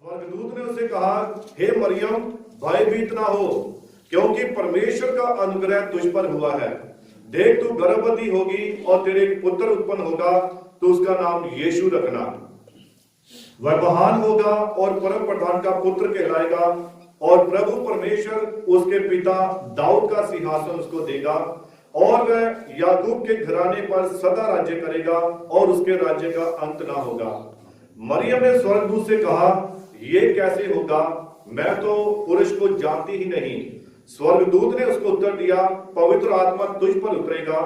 स्वर्गदूत ने उसे कहा, हे मरियम, भयभीत ना हो, क्योंकि परमेश्वर का अनुग्रह तुझ पर हुआ है। देख, तू गर्भवती होगी और तेरे एक पुत्र उत्पन्न होगा, तो उसका नाम यीशु रखना। वह महान होगा और परम प्रधान का पुत्र कहलाएगा, और प्रभु परमेश्वर उसके पिता दाऊद का सिंहासन उसको देगा, और वह याकूब के घराने पर सदा राज्य करेगा, और उसके राज्य का अंत ना होगा। मरियम ने स्वर्गदूत से कहा, ये कैसे होगा? मैं तो पुरुष को जानती ही नहीं। स्वर्गदूत ने उसको उत्तर दिया, पवित्र आत्मा तुझ पर उतरेगा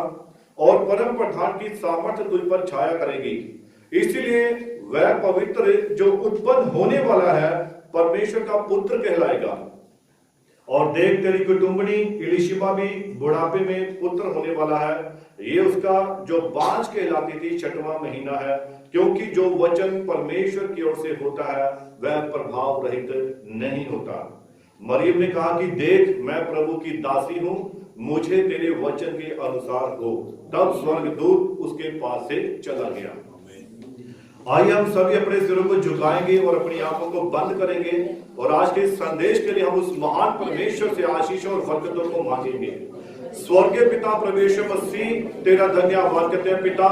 और परम प्रधान की सामर्थ्य तुझ पर छाया करेगी, इसलिए वह पवित्र जो उत्पन्न होने वाला है परमेश्वर का पुत्र कहलाएगा। और देख, तेरी कुटुंबनी इलिशिबा भी बुढ़ापे में पुत्र होने वाला है। ये उसका जो बांझ कहलाती थी 6वां महीना है, क्योंकि जो वचन परमेश्वर की ओर से होता है वह प्रभाव रहित नहीं होता। मरियम ने कहा कि देख, मैं प्रभु की दासी हूं, मुझे तेरे वचन के अनुसार हो। तब स्वर्गदूत उसके पास से चला गया। आइए हम सभी अपने सिरों को झुकाएंगे और अपनी आंखों को बंद करेंगे, और आज के संदेश के लिए हम उस महान परमेश्वर से आशीष और बरकतों को मांगेंगे। स्वर्गीय पिता परमेश्वर मसीह, तेरा धन्यवाद करते हैं पिता,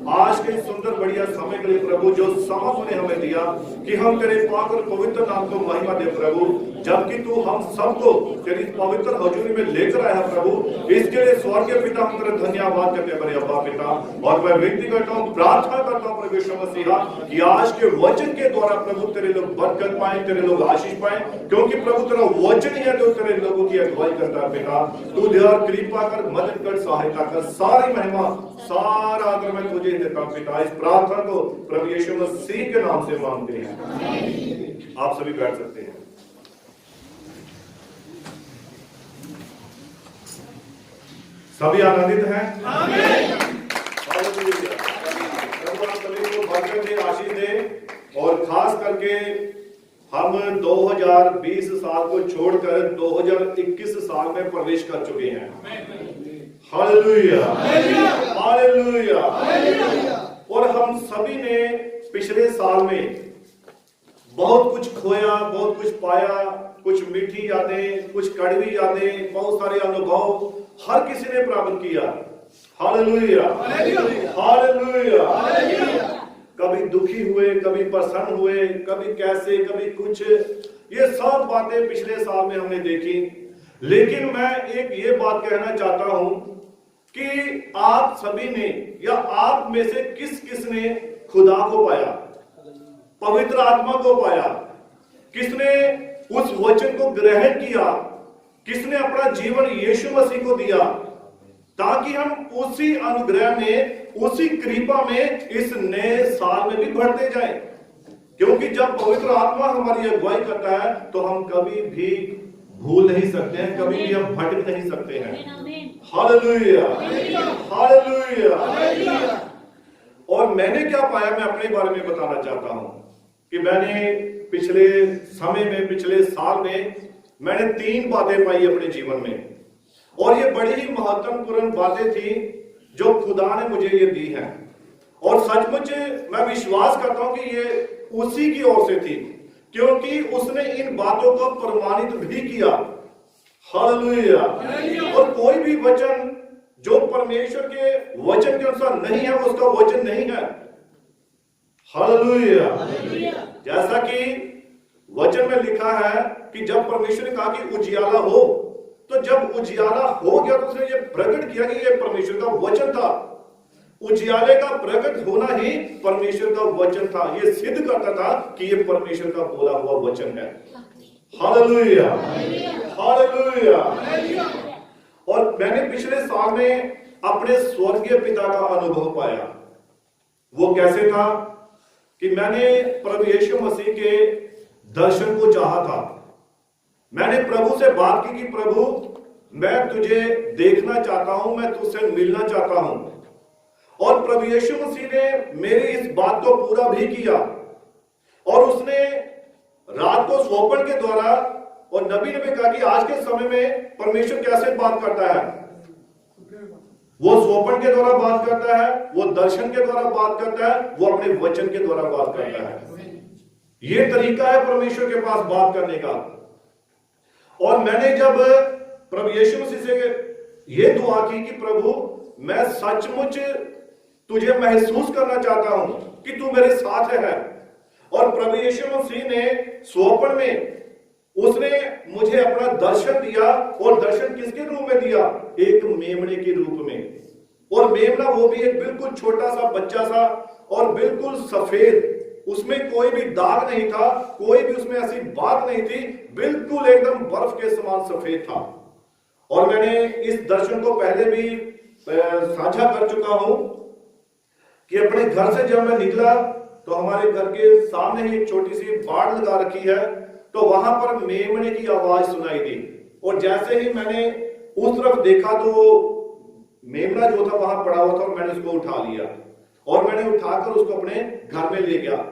आज के सुंदर बढ़िया समय के लिए प्रभु, जो समय तूने हमें दिया कि हम तेरे पाक और पवित्र नाम को महिमा दे प्रभु, जबकि तू हम सबको तेरी पवित्र हजूरी में लेकर आया प्रभु। इसके लिए स्वर्गीय पिता हम तेरा धन्यवाद करते हैं बड़े अब्बा पिता। और मैं विनती करता हूँ, प्रार्थना करता हूँ परमेश्वर मसीहा कि आज के वचन के द्वारा प्रभु तेरे लोग बरकत पाए, तेरे लोग आशीष पाए, क्योंकि प्रभु तेरा वचन ही है जो तेरे लोगों की अगुवाई करता है पिता। तू दया कृपा कर, मदद कर, सहायता कर, सारी महिमा सारा आदर मैं तुझे देता हूं पिता। इस प्रार्थना को प्रभु यीशु मसीह के नाम से मांगते हैं। आप सभी बैठ सकते हैं। सभी आनंदित हैं? प्रभु आप सभी को बरकत दे, आशीष दे, और खास करके हम 2020 साल को छोड़कर 2021 साल में प्रवेश कर चुके हैं। Hallelujah, hallelujah. और हम सभी ने पिछले साल में बहुत कुछ खोया, बहुत कुछ पाया, कुछ मीठी यादें, कुछ कड़वी यादें, बहुत सारे अनुभव हर किसी ने प्राप्त किया। Hallelujah, hallelujah. कभी दुखी हुए, कभी प्रसन्न हुए, कभी कैसे, कभी कुछ, ये सब बातें पिछले साल में हमने देखी। लेकिन मैं एक ये बात कहना चाहता हूं कि आप सभी ने या आप में से किस किस ने खुदा को पाया, पवित्र आत्मा को पाया, किसने उस वचन को ग्रहण किया, किसने अपना जीवन यीशु मसीह को दिया, ताकि हम उसी अनुग्रह में, उसी कृपा में इस नए साल में भी बढ़ते जाएं। क्योंकि जब पवित्र आत्मा हमारी अगुवाई करता है तो हम कभी भी भूल नहीं सकते हैं, कभी भी हम भटक नहीं सकते हैं। Hallelujah, hallelujah. और मैंने क्या पाया, मैं अपने बारे में बताना चाहता हूं कि मैंने पिछले समय में, पिछले साल में मैंने 3 बातें पाई अपने जीवन में, और ये बड़ी ही महत्वपूर्ण बातें थी जो खुदा ने मुझे ये दी हैं। और सचमुच मैं विश्वास करता हूं कि ये उसी की ओर से थी, क्योंकि उसने इन बातों को प्रमाणित भी किया। हालेलुया। और कोई भी वचन जो परमेश्वर के वचन के अनुसार नहीं है, वो उसका वचन नहीं है। हालेलुया। जैसा कि वचन में लिखा है कि जब परमेश्वर ने कहा कि उजियाला हो, तो जब उजियाला हो गया तो उसने ये प्रकट किया कि ये परमेश्वर का वचन था। उजियाले का प्रकट होना ही परमेश्वर का वचन था। ये सिद्ध करता था कि ये परमेश्वर का बोला हुआ वचन है। Hallelujah, hallelujah. और मैंने पिछले साल में अपने स्वर्गीय पिता का अनुभव पाया। वो कैसे था कि मैंने प्रभु यीशु मसीह के दर्शन को चाहा था। मैंने प्रभु से बात की कि प्रभु, मैं तुझे देखना चाहता हूं, मैं तुझसे मिलना चाहता हूं। और प्रभु यीशु मसीह ने मेरी इस बात को पूरा भी किया, और उसने रात को स्वप्न के द्वारा, और नबी ने भी कहा कि आज के समय में परमेश्वर कैसे बात करता है। वो स्वप्न के द्वारा बात करता है, वो दर्शन के द्वारा बात करता है, वो अपने वचन के द्वारा बात करता है। ये तरीका है परमेश्वर के पास बात करने का। और मैंने जब प्रभु यीशु मसीह से ये दुआ की कि प्रभु मैं सचमुच तुझे महसूस करना चाहता हूं कि तू मेरे साथ है, और प्रभु यीशु मसीह ने स्वप्न में उसने मुझे अपना दर्शन दिया, और दर्शन किसके रूप में दिया? एक मेमने के रूप में। और मेमना वो भी एक बिल्कुल छोटा सा बच्चा सा और बिल्कुल सफेद, उसमें कोई भी दाग नहीं था, कोई भी उसमें ऐसी बात नहीं थी, बिल्कुल एकदम बर्फ के समान सफेद था। और मैंने इस दर्शन को पहले भी साझा कर चुका हूं कि अपने घर से जब मैं निकला तो हमारे घर के सामने ही एक छोटी सी बाड़ लगा रखी है, तो वहां पर मेमने की आवाज सुनाई दी। और जैसे ही मैंने उस तरफ देखा तो मेमना जो था वहां पड़ा हुआ था, और मैंने उसको उठा लिया और मैंने उठाकर उसको अपने घर में ले गया।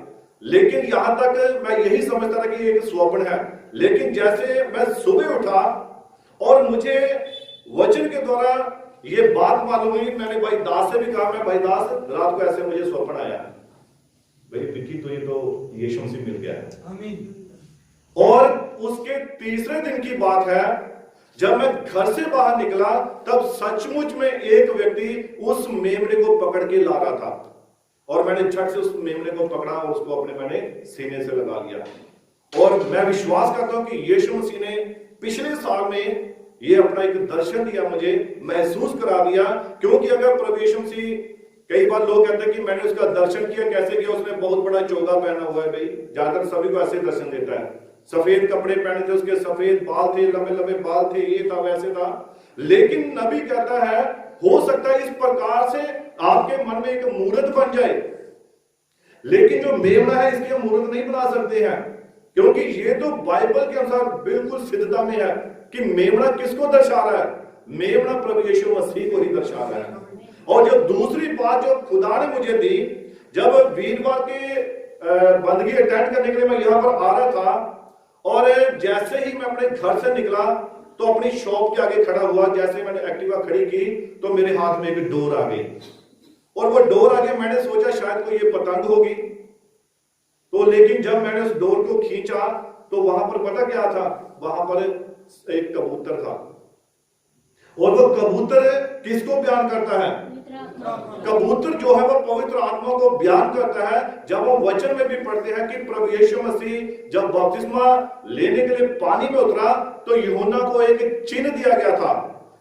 लेकिन यहां तक मैं यही समझता था कि ये एक स्वप्न है। लेकिन जैसे मैं सुबह उठा और मुझे वचन के द्वारा ये बात मालूम हुई, मैंने भाई दास से भी कहा, मैं भाई दास रात को ऐसे मुझे स्वप्न आया, भाई विक्की तो ये तो यीशु मसीह मिल गया है। आमीन। और उसके तीसरे दिन की बात है, जब मैं घर से बाहर निकला तब सचमुच में एक व्यक्ति उस मेमने को पकड़ के ला रहा था, और मैंने झट से उस मेमने को पकड़ा और उसको अपने मैंने सीने से लगा लिया। और मैं विश्वास करता हूं कि यीशु मसीह ने पिछले साल में ये अपना एक दर्शन दिया, मुझे महसूस करा दिया। क्योंकि अगर प्रभु यीशु मसीह, कई बार लोग कहते हैं कि मैंने उसका दर्शन किया, कैसे किया? उसने बहुत बड़ा चोगा पहना हुआ है। भाई ज्यादातर सभी को ऐसे दर्शन देता है, सफेद कपड़े पहने थे, उसके सफेद बाल थे, लंबे लंबे बाल थे, ये था वैसे था। लेकिन नबी कहता है हो सकता है इस प्रकार से आपके मन में एक मूर्त बन जाए, लेकिन जो मेमना है इसकी हम मूर्त नहीं बना सकते हैं, क्योंकि ये तो बाइबल के अनुसार बिल्कुल सिद्धता में है कि मेमना किसको दर्शा रहा है? मेमना प्रभु यीशु मसीह को ही दर्शा रहा है। और जो दूसरी बात जो खुदा ने मुझे दी, जब वीरवार के बंदगी अटेंड करने के लिए मैं यहां पर आ रहा था, और जैसे ही मैं अपने घर से निकला तो अपनी शॉप के आगे खड़ा हुआ, जैसे मैंने एक्टिवा खड़ी की तो मेरे हाथ में एक डोर आ गई, और वो डोर आगे मैंने सोचा शायद कोई ये पतंग होगी। तो लेकिन जब मैंने उस डोर को खींचा तो वहां पर पता क्या था? वहां पर एक कबूतर था। और वो कबूतर किसको बयान करता है? कबूतर जो है वो पवित्र आत्मा को बयान करता है। जब हम वचन में भी पढ़ते हैं कि प्रभु यीशु मसीह जब बपतिस्मा लेने के लिए पानी में उतरा तो यूहन्ना को एक चिन्ह दिया गया था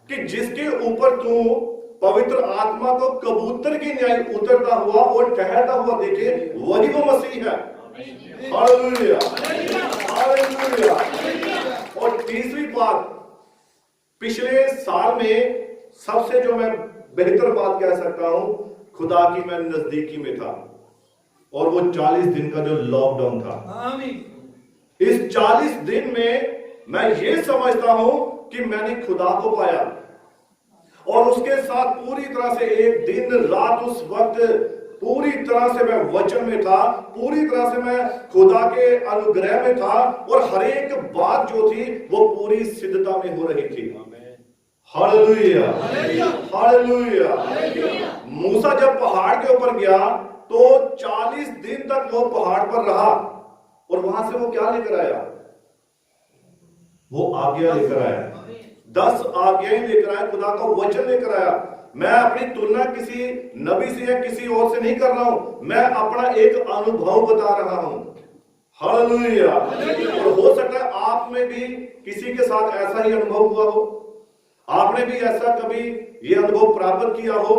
कि जिसके ऊपर तू पवित्र आत्मा को कबूतर की न्याय उतरता हुआ और ठहरता हुआ देखे, वही वो मसीह है। Hallelujah, hallelujah. और तीसरी बात, पिछले साल में सबसे जो मैं बेहतर बात कह सकता हूं, खुदा की मैं नजदीकी में था, और वो 40 दिन का जो लॉकडाउन था, इस 40 दिन में मैं ये समझता हूं कि मैंने खुदा को पाया, और उसके साथ पूरी तरह से एक दिन रात उस वक्त पूरी तरह से मैं वचन में था, पूरी तरह से मैं खुदा के अनुग्रह में था, और हर एक बात जो थी वो पूरी सिद्धता में हो रही थी। Hallelujah, hallelujah. मूसा जब पहाड़ के ऊपर गया तो 40 दिन तक वो पहाड़ पर रहा, और वहां से वो क्या लेकर आया? वो आज्ञा लेकर आया, 10 आज्ञाएं लेकर आया, खुदा का वचन लेकर आया। मैं अपनी तुलना किसी नबी से या किसी और से नहीं कर रहा हूं, मैं अपना एक अनुभव बता रहा हूं। हालेलुया। और हो सकता है आप में भी किसी के साथ ऐसा ही अनुभव हुआ हो, आपने भी ऐसा कभी ये अनुभव प्राप्त किया हो।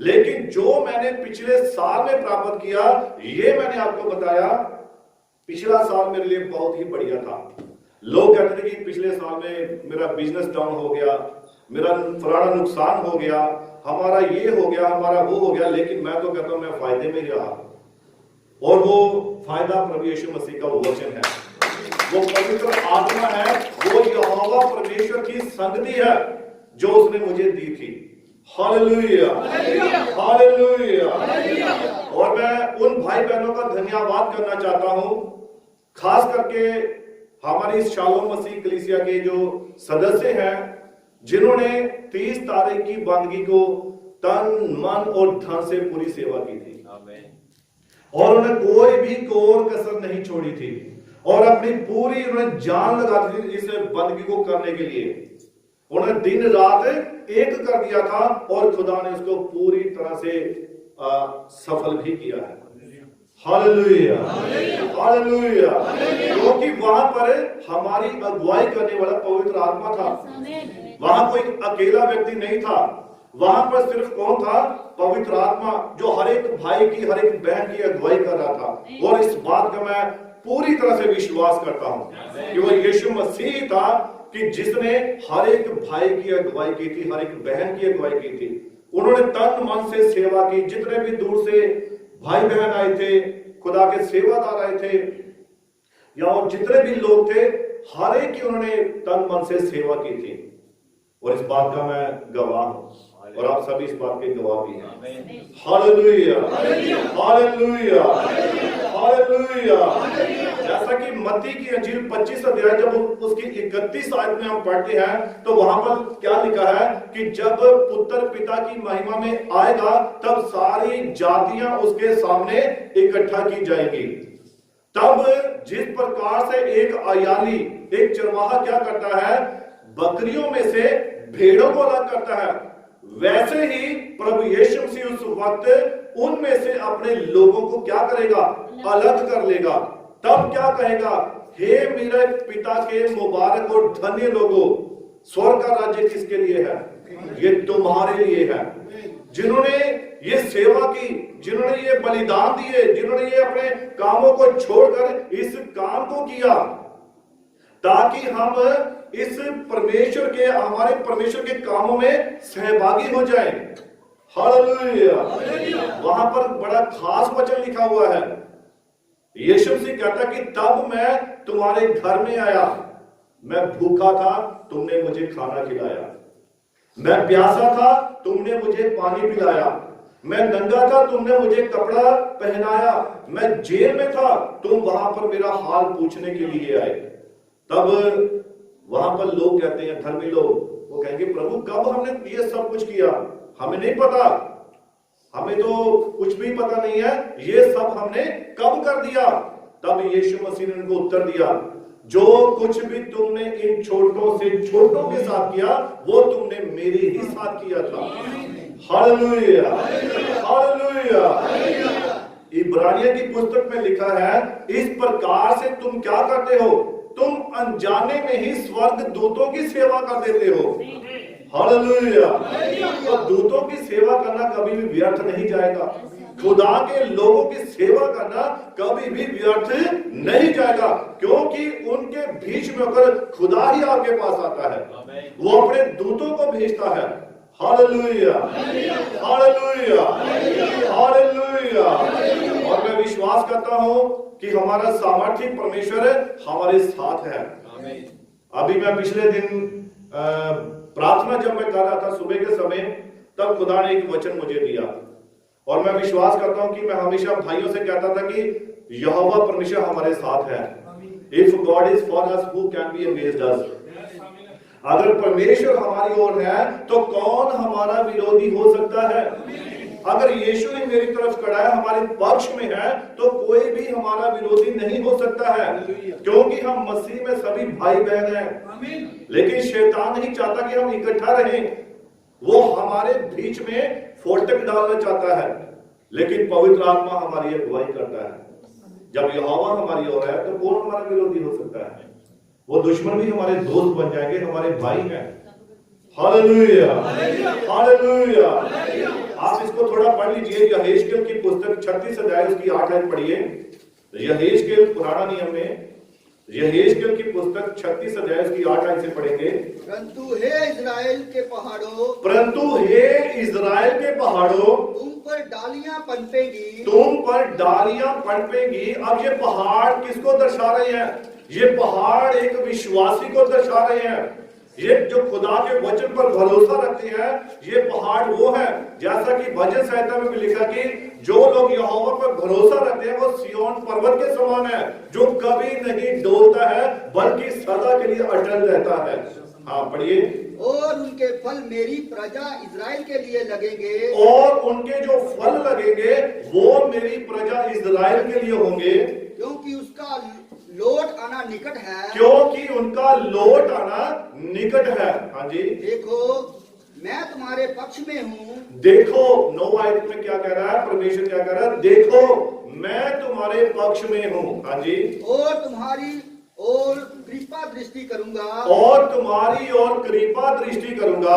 लेकिन जो मैंने पिछले साल में प्राप्त किया, ये मैंने आपको बताया। पिछला साल मेरे लिए बहुत ही बढ़िया था। लोग कहते थे कि पिछले साल में मेरा बिजनेस डाउन हो गया, मेरा फलाना नुकसान हो गया, हमारा ये हो गया, हमारा वो हो गया। लेकिन मैं तो कहता हूं मैं फायदे में ही रहा, और वो फायदा प्रभु यीशु मसीह का वचन है, वो पवित्र आत्मा है, वो यहोवा परमेश्वर की संगति है जो उसने मुझे दी थी। Hallelujah, hallelujah. और मैं उन भाई बहनों का धन्यवाद करना चाहता हूं, खास करके हमारी इस शालोम मसीह कलीसिया के जो सदस्य हैं, जिन्होंने 30 तारीख की बंदगी को तन मन और धन से पूरी सेवा की थी। और उन्होंने कोई भी कोर कसर नहीं छोड़ी थी और अपनी पूरी उन्होंने जान लगा दी इस बंदगी को करने के लिए। उन्होंने दिन रात एक कर दिया था और खुदा ने उसको पूरी तरह से सफल भी किया है। Hallelujah, hallelujah. क्योंकि वहां पर हमारी अगुवाई करने वाला पवित्र आत्मा था। वहां कोई अकेला व्यक्ति नहीं था, वहां पर सिर्फ कौन था? पवित्र आत्मा, जो हर एक भाई की, हर एक बहन की अगुवाई कर रहा था। और इस बात का मैं पूरी तरह से विश्वास करता हूं कि वो यीशु मसीह था कि जिसने हर एक भाई की अगुवाई की थी, हर एक बहन की अगुवाई की थी। उन्होंने तन मन से सेवा की। जितने भी दूर से भाई बहन आए थे, खुदा के सेवादार आए थे, या और जितने भी लोग थे, हर एक की उन्होंने तन मन से सेवा की थी। और इस बात का मैं गवाह हूं और आप सभी इस बात के गवाह भी हैं। Hallelujah, hallelujah, hallelujah. जैसा कि मत्ती की अंजील 25 अध्याय जब उसकी 31 आयत में हम पढ़ते हैं तो वहां पर क्या लिखा है कि जब पुत्र पिता की महिमा में आएगा तब सारी जातियां उसके सामने इकट्ठा की जाएंगी। तब जिस प्रकार से एक अयाली, एक चरवाहा क्या करता है, बकरियों में से भेड़ों को अलग करता है, वैसे ही प्रभु यीशु मसीह उस वक्त उनमें से अपने लोगों को क्या करेगा? अलग कर लेगा। तब क्या कहेगा? हे मेरे पिता के मुबारक और धन्य लोगों, स्वर्ग का राज्य किसके लिए है? ये तुम्हारे लिए है। जिन्होंने ये सेवा की, जिन्होंने ये बलिदान दिए, जिन्होंने ये अपने कामों को छोड़कर इस काम को किया ताकि हम इस परमेश्वर के, हमारे परमेश्वर के कामों में सहभागी हो जाएं। हालेलुया। वहां पर बड़ा खास वचन लिखा हुआ है। यीशु मसीह कहता कि तब मैं तुम्हारे घर में आया, मैं भूखा था, तुमने मुझे खाना खिलाया, मैं प्यासा था, तुमने मुझे पानी पिलाया, मैं नंगा था, तुमने मुझे कपड़ा पहनाया, मैं जेल में था, तुम वहां पर मेरा हाल पूछने के लिए आए। तब वहां पर लोग कहते हैं, धर्मी लोग, वो कहेंगे प्रभु कब हमने ये सब कुछ किया? हमें नहीं पता, हमें तो कुछ भी पता नहीं है, ये सब हमने कब कर दिया? तब यीशु मसीह ने उनको उत्तर दिया, जो कुछ भी तुमने इन छोटों से छोटों के साथ किया वो तुमने मेरे ही साथ किया था। Hallelujah, hallelujah. इब्रानियों की पुस्तक में लिखा है, इस प्रकार से तुम क्या करते हो? तुम अनजाने में ही स्वर्ग दूतों की सेवा कर देते हो। हालेलुया। तो दूतों की सेवा करना कभी भी व्यर्थ नहीं जाएगा। खुदा के लोगों की सेवा करना कभी भी व्यर्थ नहीं जाएगा, क्योंकि उनके बीच में होकर खुदा ही आपके पास आता है। वो अपने दूतों को भेजता है। Hallelujah, hallelujah, hallelujah. और मैं विश्वास करता हूं कि हमारा सामर्थ्य परमेश्वर हमारे साथ है। अभी मैं पिछले दिन प्रार्थना जब मैं कर रहा था सुबह के समय, तब खुदा ने एक वचन मुझे दिया और मैं विश्वास करता हूं कि मैं हमेशा भाइयों से कहता था कि यहोवा परमेश्वर हमारे साथ है। If God is for us who can be against us. अगर परमेश्वर हमारी ओर है तो कौन हमारा विरोधी हो सकता है? अगर यीशु ही मेरी तरफ खड़ा है, हमारे पक्ष में है, तो कोई भी हमारा विरोधी नहीं हो सकता है, क्योंकि हम मसीह में सभी भाई बहन हैं। लेकिन शैतान नहीं चाहता कि हम इकट्ठा रहें, वो हमारे बीच में फोटक डालना चाहता है। लेकिन पवित्र आत्मा हमारी अगुवाई करता है। जब यहोवा हमारी ओर है तो कौन हमारा विरोधी हो सकता है? वो दुश्मन भी हमारे दोस्त बन जाएंगे, हमारे भाई हैं। Hallelujah, hallelujah. आप इसको थोड़ा पढ़ लीजिए, यहेजकेल की पुस्तक 36 अध्याय उसकी 8 आयत पढ़िए। यहेजकेल पुराना नियम में यहेजकेल की पुस्तक 36 अध्याय उसकी 8 आयत से पढ़ेंगे। परंतु हे इजराइल के पहाड़ों, परंतु हे इजराइल के पहाड़ों, तुम पर डालियां पनपेगी, तुम पर डालियां पनपेगी। अब ये पहाड़ किसको दर्शा रहे हैं? ये पहाड़ एक विश्वासी को दर्शा रहे हैं। ये जो खुदा के वचन पर भरोसा रखते हैं, ये पहाड़ वो है, जैसा कि भजन संहिता में भी लिखा कि जो लोग यहोवा पर भरोसा रखते हैं वो सिय्योन पर्वत के समान है, जो कभी नहीं डोलता है बल्कि सदा के लिए अटल रहता है। हाँ पढ़िए। और उनके फल मेरी प्रजा इज़राइल के लिए लगेंगे, और उनके जो फल लगेंगे वो मेरी प्रजा इज़राइल के लिए होंगे, क्योंकि उसका लौट आना निकट है। क्योंकि उनका लौट आना निकट है। हाँ जी। देखो मैं तुम्हारे पक्ष में हूँ। देखो 9 आयत में क्या कह रहा है, परमेश्वर क्या कह रहा है, देखो मैं तुम्हारे पक्ष में हूँ। हाँ जी। और तुम्हारी और कृपा दृष्टि करूंगा, और तुम्हारी और कृपा दृष्टि करूंगा,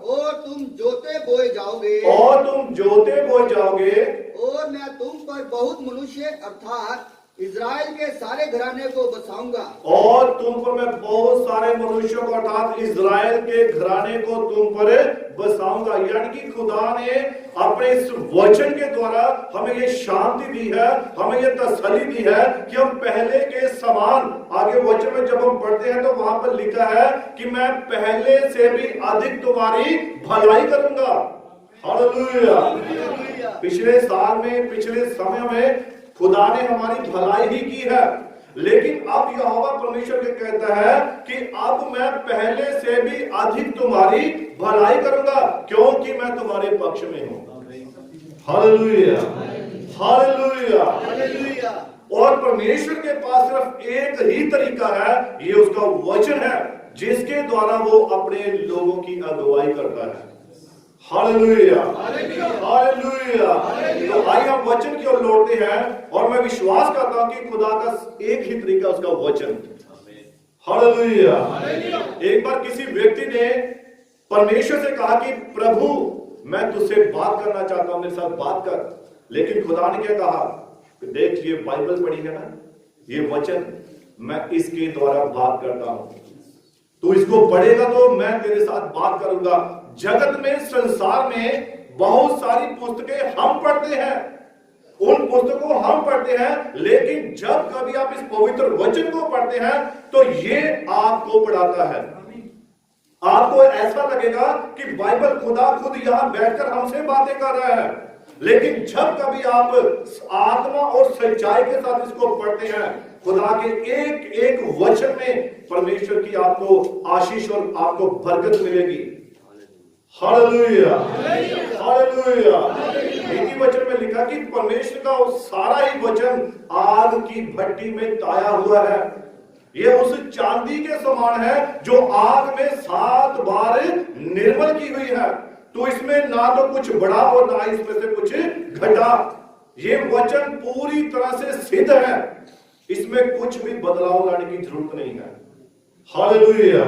और तुम जोते बोए जाओगे, और तुम जोते बोए जाओगे, और मैं तुम पर बहुत मनुष्य अर्थात इज़राइल के सारे घराने को बसाऊंगा। और तुम पर मैं बहुत सारे मनुष्यों को अर्थात इज़राइल के घराने को तुम पर बसाऊंगा। यानी कि खुदा ने अपने इस वचन के द्वारा हमें ये शांति दी है, हमें ये तसल्ली दी है कि हम पहले के समान, आगे वचन में जब हम पढ़ते हैं तो वहां पर लिखा है कि मैं पहले से भी अधिक तुम्हारी भलाई करूंगा। हालेलुया। पिछले साल में, पिछले समय में खुदा ने हमारी भलाई ही की है, लेकिन अब यहोवा परमेश्वर के कहता है कि अब मैं पहले से भी अधिक तुम्हारी भलाई करूंगा, क्योंकि मैं तुम्हारे पक्ष में हूं। Hallelujah, hallelujah, hallelujah. और परमेश्वर के पास सिर्फ एक ही तरीका है, ये उसका वचन है, जिसके द्वारा वो अपने लोगों की अगुवाई करता है। Hallelujah, hallelujah. तो आइए हम वचन की ओर लौटते हैं, और मैं विश्वास करता हूं कि खुदा का एक ही तरीका उसका वचन। हालेलुया। एक बार किसी व्यक्ति ने परमेश्वर से कहा कि प्रभु मैं तुझसे बात करना चाहता हूं, मेरे साथ बात कर। लेकिन खुदा ने क्या कहा, देख ये बाइबल पढ़ी है ना, ये वचन, मैं इसके द्वारा बात करता हूं, तू इसको पढ़ेगा तो मैं तेरे साथ बात करूंगा। जगत में, संसार में बहुत सारी पुस्तकें हम पढ़ते हैं, उन पुस्तकों को हम पढ़ते हैं, लेकिन जब कभी आप इस पवित्र वचन को पढ़ते हैं तो ये आपको पढ़ाता है। आपको ऐसा लगेगा कि बाइबल खुदा खुद यहां बैठकर हमसे बातें कर रहा है, लेकिन जब कभी आप आत्मा और सच्चाई के साथ इसको पढ़ते हैं, खुदा के एक एक वचन में परमेश्वर की आपको आशीष और आपको बरकत मिलेगी। Hallelujah, hallelujah. इसी वचन में लिखा कि परमेश्वर का सारा ही वचन आग की भट्टी में ताया हुआ है। ये उस चांदी के समान है जो आग में 7 बार निर्मल की हुई है। तो इसमें ना तो कुछ बढ़ा और ना इसमें से कुछ घटा। ये वचन पूरी तरह से सिद्ध है, इसमें कुछ भी बदलाव लाने की जरूरत नहीं है। Hallelujah,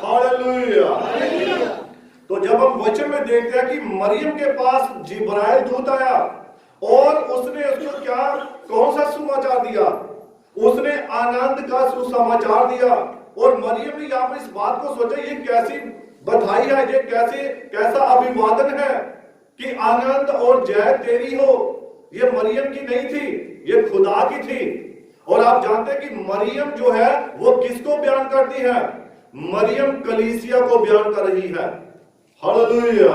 hallelujah. तो जब हम वचन में देखते हैं कि मरियम के पास जिब्राइल दूत आया और उसने उसको क्या, कौन सा समाचार दिया, उसने आनंद का सुसमाचार दिया। और मरियम ने यहाँ पर इस बात को सोचा, ये कैसी बधाई है, ये कैसा अभिवादन है कि आनंद और जय तेरी हो। ये मरियम की नहीं थी, ये खुदा की थी। और आप जानते हैं कि मरियम जो है वो किसको बयान करती है, मरियम कलीसिया को बयान कर रही है। हालेलुया।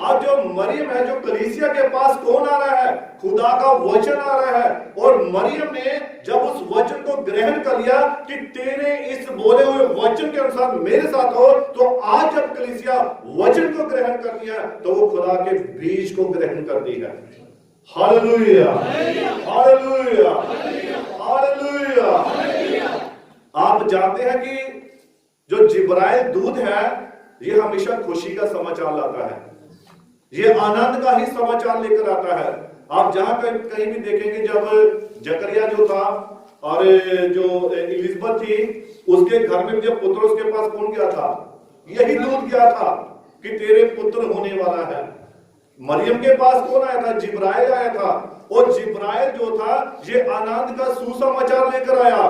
अब जो मरियम है, जो कलीसिया के पास कौन आ रहा है, खुदा का वचन आ रहा है। और मरियम ने जब उस वचन को ग्रहण कर लिया कि तेरे इस बोले हुए वचन के अनुसार मेरे साथ हो, तो आज जब कलीसिया वचन को ग्रहण करती है तो वो खुदा के बीज को ग्रहण करती है। Hallelujah, hallelujah, hallelujah. आप जानते हैं कि जो जिब्राइल दूत है ये हमेशा खुशी का समाचार लाता है, ये आनंद का ही समाचार लेकर आता है। आप जहां कहीं भी देखेंगे, जब जकरिया जो था और जो इलिजबत थी, उसके घर में जब पुत्र उसके पास कौन गया था, यही दूत गया था कि तेरे पुत्र होने वाला है। मरियम के पास कौन आया था, जिब्राइल आया था। और जिब्राइल जो था ये आनंद का सुसमाचार लेकर आया,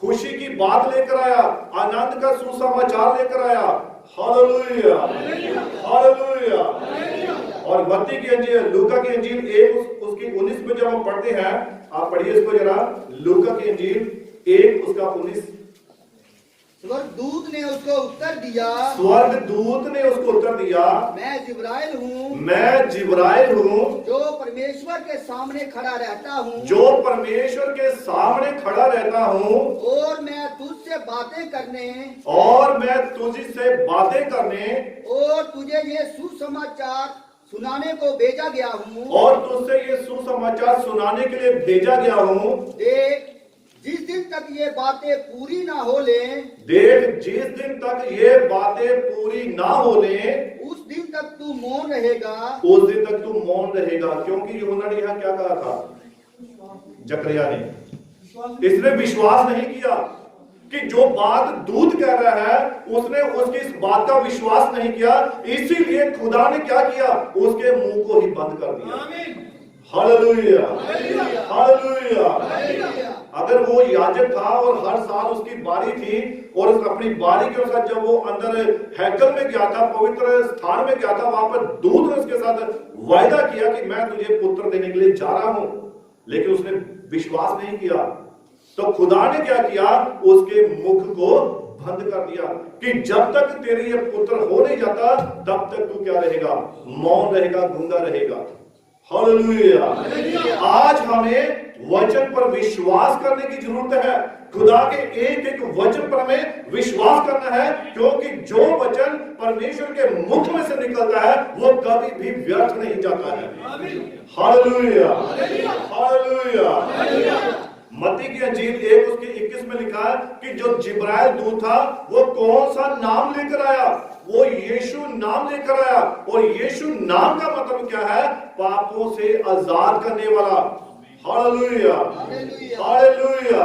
खुशी की बात लेकर आया, आनंद का सुसमाचार लेकर आया। Hallelujah, hallelujah. और मत्ती की अंजील, लूका की अंजील 1 उसकी 19 में जब हम पढ़ते हैं, आप पढ़िए इसको जरा, लूका की अंजील 1 उसका 19। स्वर्गदूत ने उसको उत्तर दिया, स्वर्गदूत ने उसको उत्तर दिया, मैं जिब्राइल हूँ, मैं जिब्राइल हूँ, जो परमेश्वर के सामने खड़ा रहता हूँ, जो परमेश्वर के सामने खड़ा रहता हूँ, और मैं तुझसे बातें करने और मैं तुझसे बातें करने और तुझे ये सुसमाचार सुनाने को भेजा गया हूँ। और तुझसे ये सुसमाचार सुनाने के लिए भेजा गया हूँ। देख, जिस दिन तक ये बातें पूरी ना हो ले, देख, जिस दिन तक ये बातें पूरी ना हो ले, उस दिन तक तू मौन रहेगा। उस दिन तक तू मौन रहेगा। क्योंकि यूहन्ना ने यहाँ क्या कहा था, जकरिया ने, इसने विश्वास नहीं किया कि जो बात दूत कह रहा है, उसने उसकी इस बात का विश्वास नहीं किया। इसीलिए खुदा ने क्या किया, उसके मुंह को ही बंद कर दिया। Hallelujah, hallelujah. अगर वो याजक था और हर साल उसकी बारी थी, और उस अपनी बारी के अनुसार जब वो अंदर हैकल में गया था, पवित्र स्थान में गया था, वहां पर दूत ने उसके साथ वायदा किया कि मैं तुझे पुत्र देने के लिए जा रहा हूं, लेकिन उसने विश्वास नहीं किया। तो खुदा ने क्या किया, उसके मुख को बंद कर दिया कि जब तक तेरी ये पुत्र हो नहीं जाता, तब तक तू क्या रहेगा, मौन रहेगा, गूंगा रहेगा। हालेलुया। आज हमें वचन पर विश्वास करने की जरूरत है। खुदा के एक एक वचन पर हमें विश्वास करना है, क्योंकि जो वचन परमेश्वर के मुख में से निकलता है वो कभी भी व्यर्थ नहीं जाता है। Hallelujah, hallelujah. मत्ती की अंजील 1 उसके 21 में लिखा है कि जो जिब्राइल दूत था वो कौन सा नाम लेकर आया, वो यीशु नाम लेकर आया। और यीशु नाम का मतलब क्या है, पापों से आजाद करने वाला। Hallelujah, hallelujah.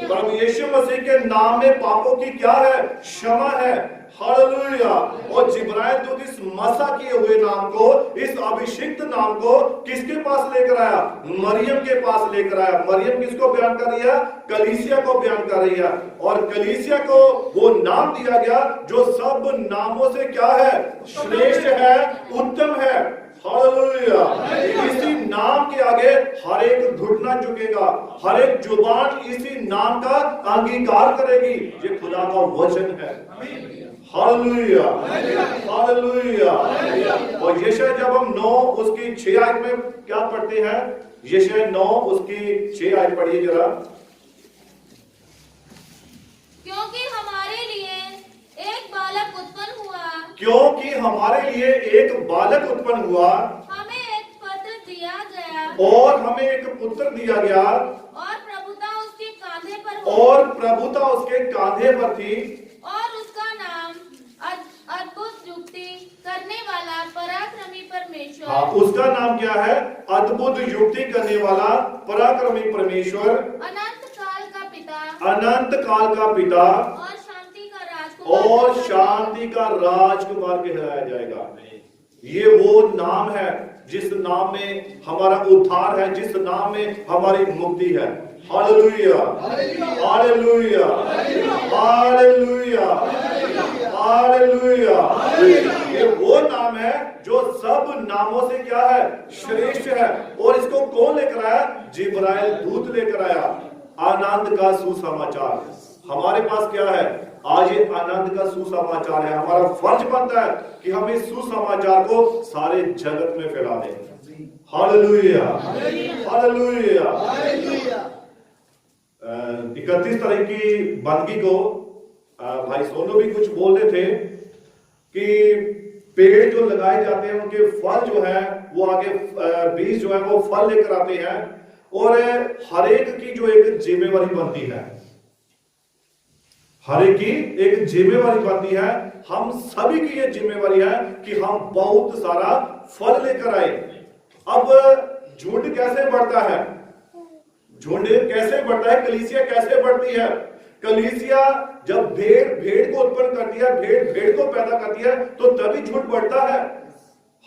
प्रभु यीशु मसीह के नाम में पापों की क्या है, क्षमा है। हालेलुया। और जिब्राइल दूत इस मसा किए हुए नाम को, इस अभिषिक्त नाम को किसके पास लेकर आया, मरियम के पास लेकर आया। मरियम किसको बयान कर रही है, कलीसिया को बयान कर रही है। और कलीसिया को वो नाम दिया गया जो सब नामों से क्या है, श्रेष्ठ है, उत्तम है। हालेलुया। इसी नाम के आगे हर एक घुटना झुकेगा, हर एक जुबान इसी नाम का अंगीकार करेगी। ये खुदा का वचन है। Hallelujah, hallelujah. और यशायाह जब हम 9 उसकी 6 आयत में क्या पढ़ते हैं, यशायाह 9 उसकी 6 आयत पढ़िए जरा। क्योंकि हमारे लिए एक बालक उत्पन्न हुआ, क्योंकि हमारे लिए एक बालक उत्पन्न हुआ, हमें एक पुत्र दिया गया, और हमें एक पुत्र दिया गया, और प्रभुता उसके कांधे पर हो, और प्रभुता उसके कांधे पर थी, और उसका नाम अद्भुत युक्ति करने वाला, पराक्रमी परमेश्वर। हाँ, उसका नाम क्या है, अद्भुत युक्ति करने वाला, पराक्रमी परमेश्वर, अनंत काल का पिता, अनंत काल का पिता, और शांति का राजकुमार, और शांति का राजकुमार कहलाया जाएगा। ये वो नाम है जिस नाम में हमारा उद्धार है, जिस नाम में हमारी मुक्ति है। Hallelujah, hallelujah, hallelujah, hallelujah. ये वो नाम है जो सब नामों से क्या है, श्रेष्ठ है। और इसको कौन लेकर आया, जिब्राइल दूत लेकर आया। आनंद का सुसमाचार हमारे पास क्या है, आज ये आनंद का सुसमाचार है। हमारा फर्ज बनता है कि हम इस सुसमाचार को सारे जगत में फैला दें। Hallelujah, hallelujah. 31 तारीख की बंदगी को भाई सोनू भी कुछ बोल रहे थे कि पेड़ जो लगाए जाते हैं उनके फल जो है वो आगे बीज जो है वो फल लेकर आते हैं। और हर एक की जो एक जिम्मेवारी बनती है, हर एक की एक जिम्मेवारी बनती है। हम सभी की ये जिम्मेवारी है कि हम बहुत सारा फल लेकर आए। अब झुंड कैसे बढ़ता है, झुंड कैसे बढ़ता है, कलीसिया कैसे बढ़ती है। कलीसिया जब भेड़ को उत्पन्न करती है, भेड़ को पैदा करती है, तो तभी झुंड बढ़ता है।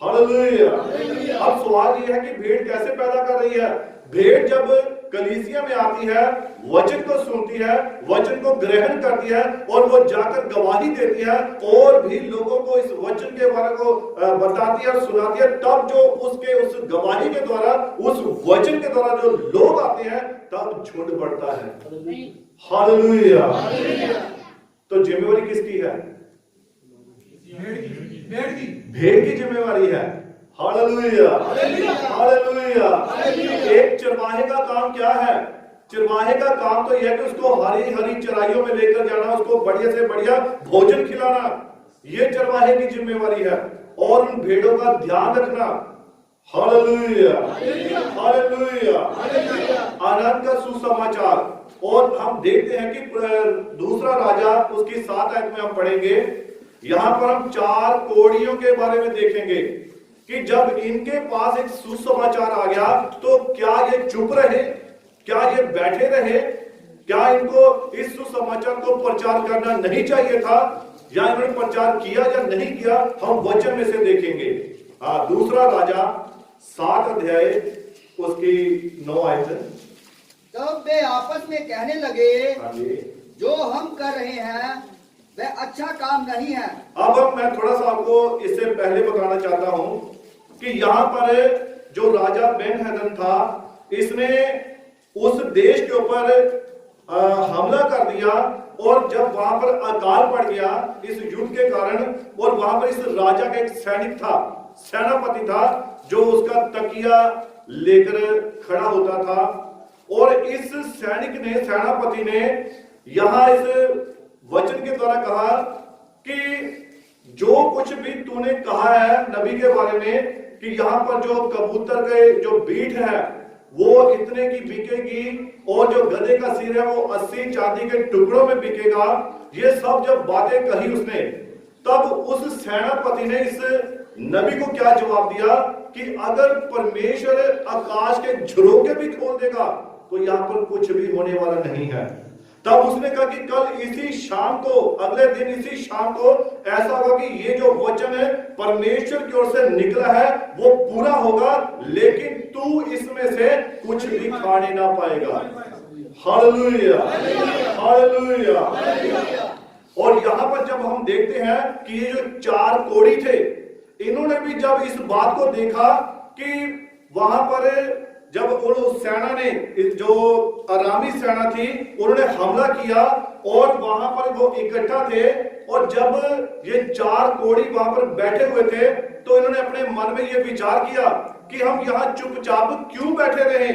हालेलुया। अब सवाल यह है कि भेड़ कैसे पैदा कर रही है। भेड़ जब कलीसिया में आती है, वचन को सुनती है, वचन को ग्रहण करती है, और वो जाकर गवाही देती है और भी लोगों को इस वचन के बारे को बताती है और सुनाती है, तब जो उसके उस गवाही के द्वारा, उस वचन के द्वारा जो लोग आते हैं, तब झुंड बढ़ता है। हालेलुया। तो जिम्मेवारी किसकी है? भेड़ की जिम्मेवारी है। Hallelujah, hallelujah. एक चरवाहे का काम क्या है? चरवाहे का काम तो यह है कि उसको हरी हरी चराइयों में लेकर जाना, उसको बढ़िया से बढ़िया भोजन खिलाना, ये चरवाहे की जिम्मेवारी है, और उन भेड़ों का ध्यान रखना। Hallelujah, hallelujah. आनंद का सुसमाचार। और हम देखते हैं कि दूसरा राजा उसकी 7 आयत में हम पढ़ेंगे, यहां पर हम 4 कोड़ियों के बारे में देखेंगे कि जब इनके पास एक सुसमाचार आ गया तो क्या ये चुप रहे, क्या ये बैठे रहे, क्या इनको इस सुसमाचार को प्रचार करना नहीं चाहिए था, या इन्होंने प्रचार किया या नहीं किया? हम वचन में से देखेंगे। हाँ, दूसरा राजा 7 अध्याय उसकी 9 आयत। तब वे आपस में कहने लगे, हाँ जी, जो हम कर रहे हैं वह अच्छा काम नहीं है। अब मैं थोड़ा सा आपको इससे पहले बताना चाहता हूं कि यहां पर जो राजा बेन-हदद था, इसने उस देश के ऊपर हमला कर दिया, और जब वहां पर अकाल पड़ गया इस युद्ध के कारण, और वहां पर इस राजा का एक सैनिक था, सेनापति था, जो उसका तकिया लेकर खड़ा होता था, और इस सैनिक ने, सेनापति ने यहां इस वचन के द्वारा कहा कि जो कुछ भी तूने कहा है नबी के बारे में, कि यहां पर जो कबूतर के जो बीट है वो इतने की बिकेगी, और जो गधे का सिर है वो 80 चांदी के टुकड़ों में बिकेगा, ये सब जब बातें कही उसने, तब उस सेनापति ने इस नबी को क्या जवाब दिया कि अगर परमेश्वर आकाश के झरोखे भी खोल देगा तो यहां पर कुछ भी होने वाला नहीं है। तब उसने कहा कि कल इसी शाम को, अगले दिन इसी शाम को ऐसा होगा कि ये जो वचन है परमेश्वर की ओर से निकला है वो पूरा होगा, लेकिन तू इसमें से कुछ भी खाने ना पाएगा। Hallelujah, hallelujah. और यहां पर जब हम देखते हैं कि ये जो 4 कोढ़ी थे, इन्होंने भी जब इस बात को देखा कि वहां पर जब उन सेना ने, जो अरामी सेना थी, उन्होंने हमला किया और वहां पर वो इकट्ठा थे, और जब ये 4 कोढ़ी वहां पर बैठे हुए थे तो इन्होंने अपने मन में ये विचार किया कि हम यहाँ चुपचाप क्यों बैठे रहें,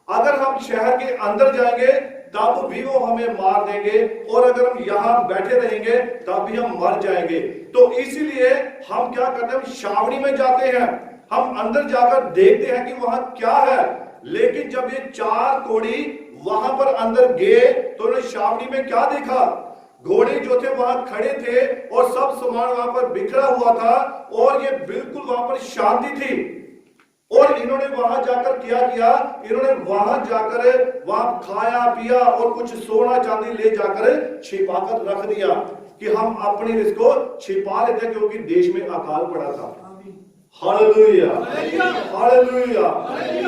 अगर हम शहर के अंदर जाएंगे तब भी वो हमें मार देंगे, और अगर हम यहाँ बैठे रहेंगे तब भी हम मर जाएंगे। तो इसीलिए हम क्या करते हैं, छावनी में जाते हैं, हम अंदर जाकर देखते हैं कि वहां क्या है। लेकिन जब ये 4 कोढ़ी वहां पर अंदर गए तो उन्होंने छावनी में क्या देखा, घोड़े जो थे वहां खड़े थे और सब सामान वहां पर बिखरा हुआ था, और ये बिल्कुल वहां पर शांति थी। और इन्होंने वहां जाकर क्या किया, इन्होंने वहां जाकर वहां खाया पिया और कुछ सोना चांदी ले जाकर छिपाकर रख दिया कि हम अपने इसको छिपा लेते हैं, क्योंकि देश में अकाल पड़ा था। Hallelujah, hallelujah.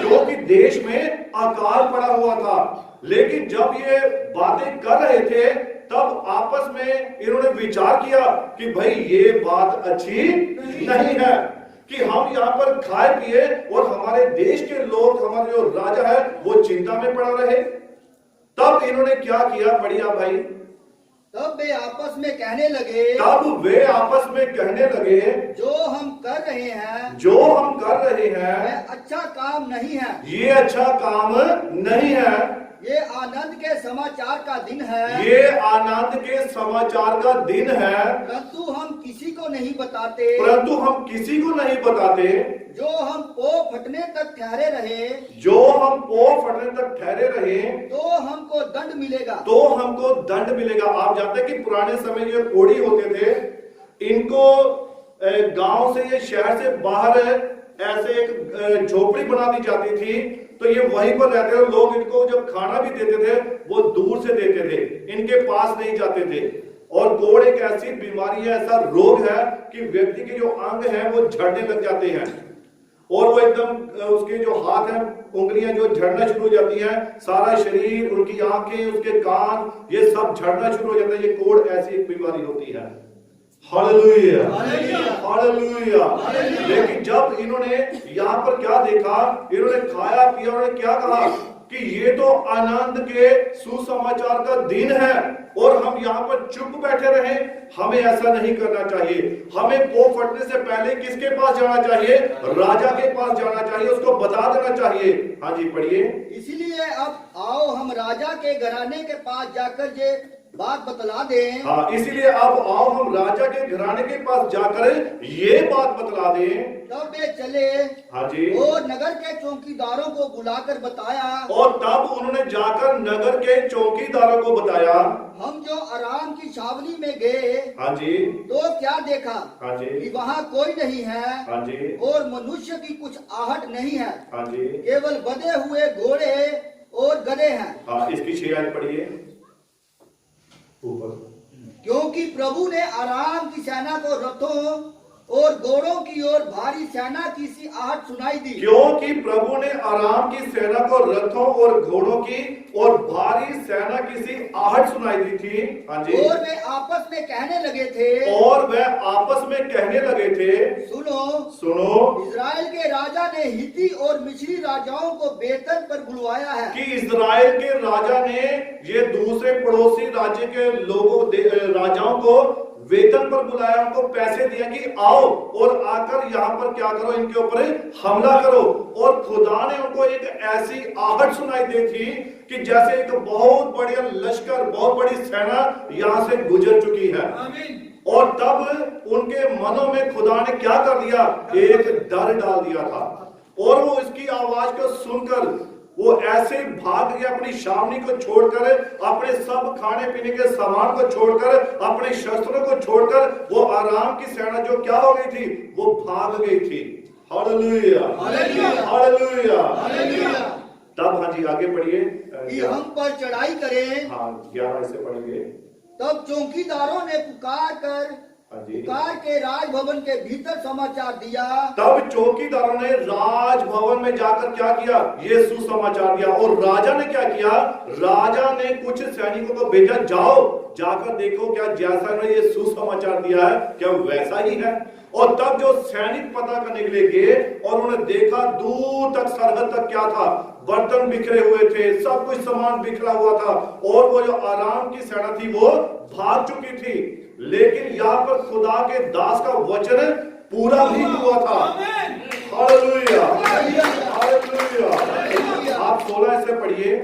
क्योंकि देश में अकाल पड़ा हुआ था। लेकिन जब ये बातें कर रहे थे तब आपस में इन्होंने विचार किया कि भाई ये बात अच्छी नहीं है कि हम यहाँ पर खाए पिए और हमारे देश के लोग, हमारे जो राजा है वो चिंता में पड़ा रहे। तब इन्होंने क्या किया, बढ़िया भाई, तब वे आपस में कहने लगे, जो हम कर रहे हैं वह अच्छा काम नहीं है, ये अच्छा काम नहीं है, ये आनंद के समाचार का दिन है, ये आनंद के समाचार का दिन है, परंतु हम किसी को नहीं बताते, जो हम पो फटने तक ठहरे रहे, तो हमको दंड मिलेगा। आप जानते हैं कि पुराने समय जो कोढ़ी होते थे, इनको गांव से या शहर से बाहर ऐसे एक झोपड़ी बना दी जाती थी, तो ये वहीं पर रहते थे। लोग इनको जब खाना भी देते थे वो दूर से देते थे, इनके पास नहीं जाते थे। और कोढ़ एक ऐसी बीमारी है, ऐसा रोग है कि व्यक्ति के जो अंग हैं वो झड़ने लग जाते हैं, और वो एकदम उसके जो हाथ हैं, उंगलियां जो झड़ना शुरू हो जाती हैं, सारा शरीर, उनकी आंखें, उसके कान, ये सब झड़ना शुरू हो जाता है। ये कोढ़ ऐसी एक बीमारी होती है। Hallelujah, hallelujah. लेकिन जब इन्होंने यहाँ पर क्या देखा, इन्होंने खाया पिया, उन्होंने क्या कहा कि ये तो आनंद के सुसमाचार का दिन है और हम यहाँ पर चुप बैठे रहे। हमें ऐसा नहीं करना चाहिए। हमें पो फटने से पहले किसके पास जाना चाहिए? राजा के पास जाना चाहिए, उसको बता देना चाहिए। हाँ जी, पढ़िए। इसलिए अब आओ हम राजा के घराने के पास जाकर ये बात बतला दें। हाँ, इसीलिए अब आओ हम राजा के घराने के पास जाकर ये बात बतला दें। तब वे चले हाँ जी। और नगर के चौकीदारों को बुलाकर बताया, और तब उन्होंने जाकर नगर के चौकीदारों को बताया। हम जो आराम की छावनी में गए हाँ जी। तो क्या देखा हाँ जी। कि वहाँ कोई नहीं है हाँ जी। और मनुष्य की कुछ आहट नहीं है, हाँ जी। केवल बंधे हुए घोड़े और गधे हैं। हाँ, इसकी 6 आयत पढ़िए ऊपर। क्योंकि प्रभु ने आराम की सेना को रथों और घोड़ों की ओर भारी सेना की सी आहट सुनाई दी। क्योंकि प्रभु ने आराम की सेना को रथों और घोड़ों की और भारी सेना की सी आहट सुनाई दी थी। हाँ जी। और वे आपस में कहने लगे थे, और वह आपस में कहने लगे थे, सुनो सुनो, इजराइल के राजा ने हित्ती और मिस्री राजाओं को वेतन पर बुलवाया है। कि इजराइल के राजा ने ये दूसरे पड़ोसी राज्य के राजाओं को वेतन पर बुलाया, उनको पैसे दिया कि आओ और आकर यहाँ पर क्या करो, इनके ऊपर हमला करो। और खुदा ने उनको एक ऐसी आहट सुनाई दी थी कि जैसे एक बहुत बड़ी लश्कर, बहुत बड़ी सेना यहाँ से गुजर चुकी है। और तब उनके मनों में खुदा ने क्या कर दिया? एक डर डाल दिया था। और वो इसकी आवाज को सुनकर वो ऐसे भाग गया, अपनी छावनी को छोड़कर, अपने सब खाने पीने के सामान को छोड़कर, अपने शस्त्रों को छोड़कर, वो आराम की सेना जो क्या हो गई थी, वो भाग गई थी। Hallelujah, hallelujah, hallelujah. तब हाँ जी आगे पढ़िए कि हम पर चढ़ाई करें। हाँ, 11 से पढ़ेंगे। तब चौकीदारों ने पुकार के राजभवन के भीतर समाचार दिया। तब चौकीदारों ने राजभवन में जाकर क्या किया? ये सुसमाचार दिया। और राजा ने क्या किया? राजा ने कुछ सैनिकों को भेजा, जाओ जाकर देखो क्या जैसा ने ये सुसमाचार दिया है क्या वैसा ही है। और तब जो सैनिक पता करने के लिए गए और उन्होंने देखा दूर तक, सरहद तक क्या था? बर्तन बिखरे हुए थे, सब कुछ सामान बिखरा हुआ था और वो जो आराम की सेना थी वो भाग चुकी थी। लेकिन यहाँ पर खुदा के दास का वचन पूरा भी हुआ था। Hallelujah, hallelujah. आप 16 से पढ़िए।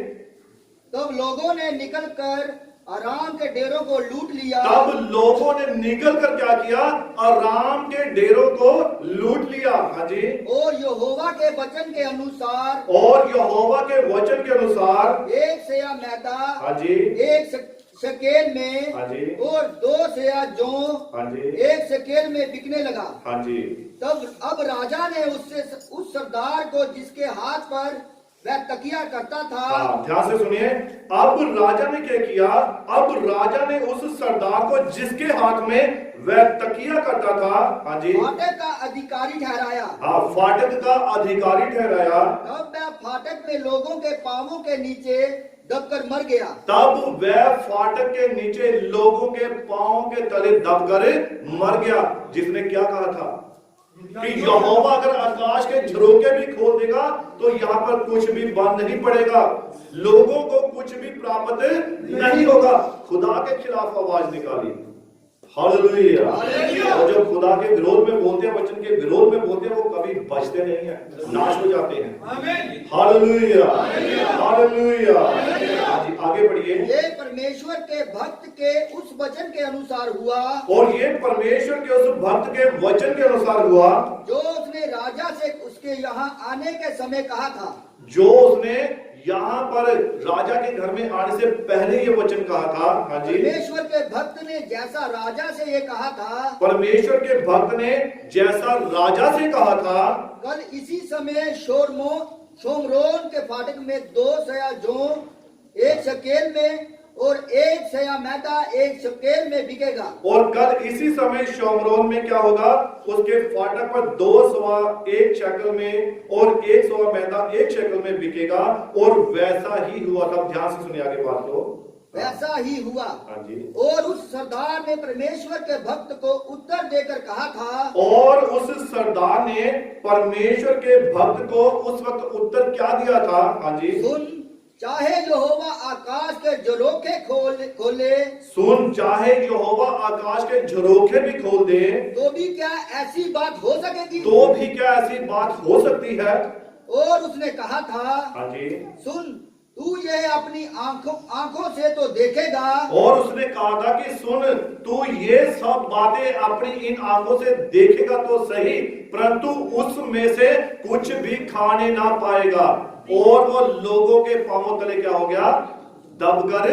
तब लोगों ने निकलकर आराम के डेरों को लूट लिया। तब लोगों ने निकल कर क्या किया? आराम के डेरों को लूट लिया। हाँ जी। और यहोवा के वचन के अनुसार, और यहोवा के वचन के अनुसार एक सेया मैदा, हाँ जी, एक शकेल में, हाँ जी, और 2 सेया जौ, हाँ जी, 1 शकेल में बिकने लगा। हाँ जी। तब अब राजा ने उस सरदार को जिसके हाथ पर वह तकिया करता था। हाँ, ध्यान से सुनिए। अब राजा ने क्या किया? अब राजा ने उस सरदार को जिसके हाथ में वह तकिया करता था, हाँ जी, फाटक का अधिकारी ठहराया। हाँ, फाटक का अधिकारी ठहराया। तब वह फाटक में लोगों के पांवों के नीचे दबकर मर गया। तब वह फाटक के नीचे लोगों के पांव के तले दबकर मर गया। जिसने क्या कहा था कि यहोवा अगर आकाश के झरोखे भी खोल देगा तो यहाँ पर कुछ भी बंद नहीं पड़ेगा, लोगों को कुछ भी प्राप्त नहीं होगा। खुदा के खिलाफ आवाज निकाली। हालेलुया। और जब खुदा के विरोध में बोलते हैं, वचन के विरोध में बोलते हैं, वो कभी बचते नहीं है, नाश हो जाते हैं। Hallelujah, hallelujah. आगे बढ़िए। ये परमेश्वर के भक्त के उस वचन के अनुसार हुआ, और ये परमेश्वर के उस भक्त के वचन के अनुसार हुआ जो उसने राजा से उसके यहाँ आने के समय कहा था। जो उसने यहाँ पर राजा के घर में आने से पहले ये वचन कहा था। हाँ जी। परमेश्वर के भक्त ने जैसा राजा से ये कहा था, परमेश्वर के भक्त ने जैसा राजा से कहा था, कल इसी समय शोमरोन के फाटक में 2 सेया जौ 1 शकेल में और 1 सेया मैदा 1 शकेल में बिकेगा। और कल इसी समय शोमरोन में क्या होगा? उसके फाटक पर 2 सवा 1 शेकल में और 1 सवा मैदा 1 शेकल में बिकेगा। और वैसा ही हुआ था। ध्यान से सुनिए आगे बात को। वैसा ही हुआ। हाँ जी। और उस सरदार ने परमेश्वर के भक्त को उत्तर देकर कहा था, और उस सरदार ने परमेश्वर के भक्त को उस वक्त उत्तर क्या दिया था? हाँ जी। सुन, चाहे यहोवा आकाश के झरोखे खोले सुन, चाहे यहोवा आकाश के झरोखे भी खोल दे तो भी क्या ऐसी बात हो सकेगी? तो भी क्या ऐसी बात हो सकती है? और उसने कहा था, हाँ जी। सुन, तू ये अपनी आंखों से तो देखेगा। और उसने कहा था कि सुन, तू ये सब बातें अपनी इन आंखों से देखेगा तो सही, परंतु उसमें से कुछ भी खाने ना पाएगा। और वो लोगों के पांवों तले क्या हो गया? दबकर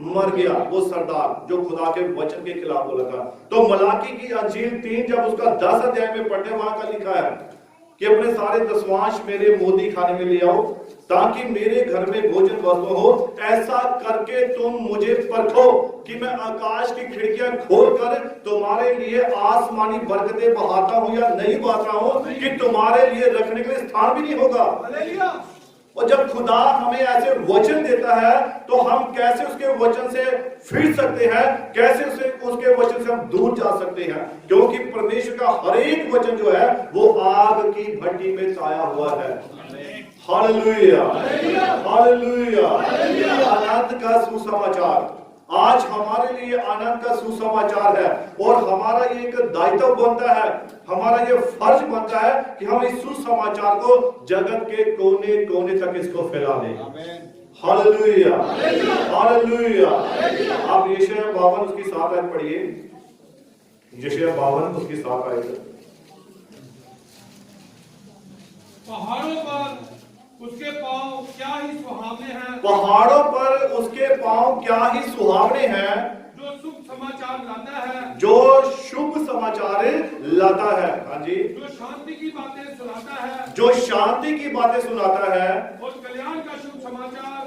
मर गया। वो सरदार जो खुदा के वचन के खिलाफ बोला था। तो मलाकी की अंजील 3 जब उसका 10 अध्याय में पढ़ने, वहां का लिखा है कि अपने सारे दसवांश मेरे मोदी खाने में ले आओ ताकि मेरे घर में भोजन वस्तु हो। ऐसा करके तुम मुझे परखो कि मैं आकाश की खिड़कियां खोलकर तुम्हारे लिए आसमानी बरकतें बहाता हूं या नहीं बहाता हूं, कि तुम्हारे लिए रखने के लिए स्थान भी नहीं होगा। और जब खुदा हमें ऐसे वचन देता है तो हम कैसे उसके वचन से फिर सकते हैं? कैसे उसके वचन से हम दूर जा सकते हैं? क्योंकि परमेश्वर का हर एक वचन जो है वो आग की भट्टी में ताया हुआ है। Hallelujah, hallelujah. आनंद का सुसमाचार आज हमारे लिए आनंद का सुसमाचार है, और हमारा ये एक दायित्व बनता है, हमारा ये फर्ज बनता है कि हम इस सुसमाचार को जगत के कोने कोने तक इसको फैला दें। Hallelujah, hallelujah. आप यशायाह 52 उसकी 7 आयत पढ़िए। यशायाह 52 उसकी 7 आयत। पहाड़ों पर उसके पांव क्या ही सुहावने हैं, पहाड़ों पर उसके पांव क्या ही सुहावने हैं, जो शुभ समाचार लाता है, जो शुभ समाचार लाता है। हाँ जी। जो शांति की बातें सुनाता है, जो शांति की बातें सुनाता है, और कल्याण का शुभ समाचार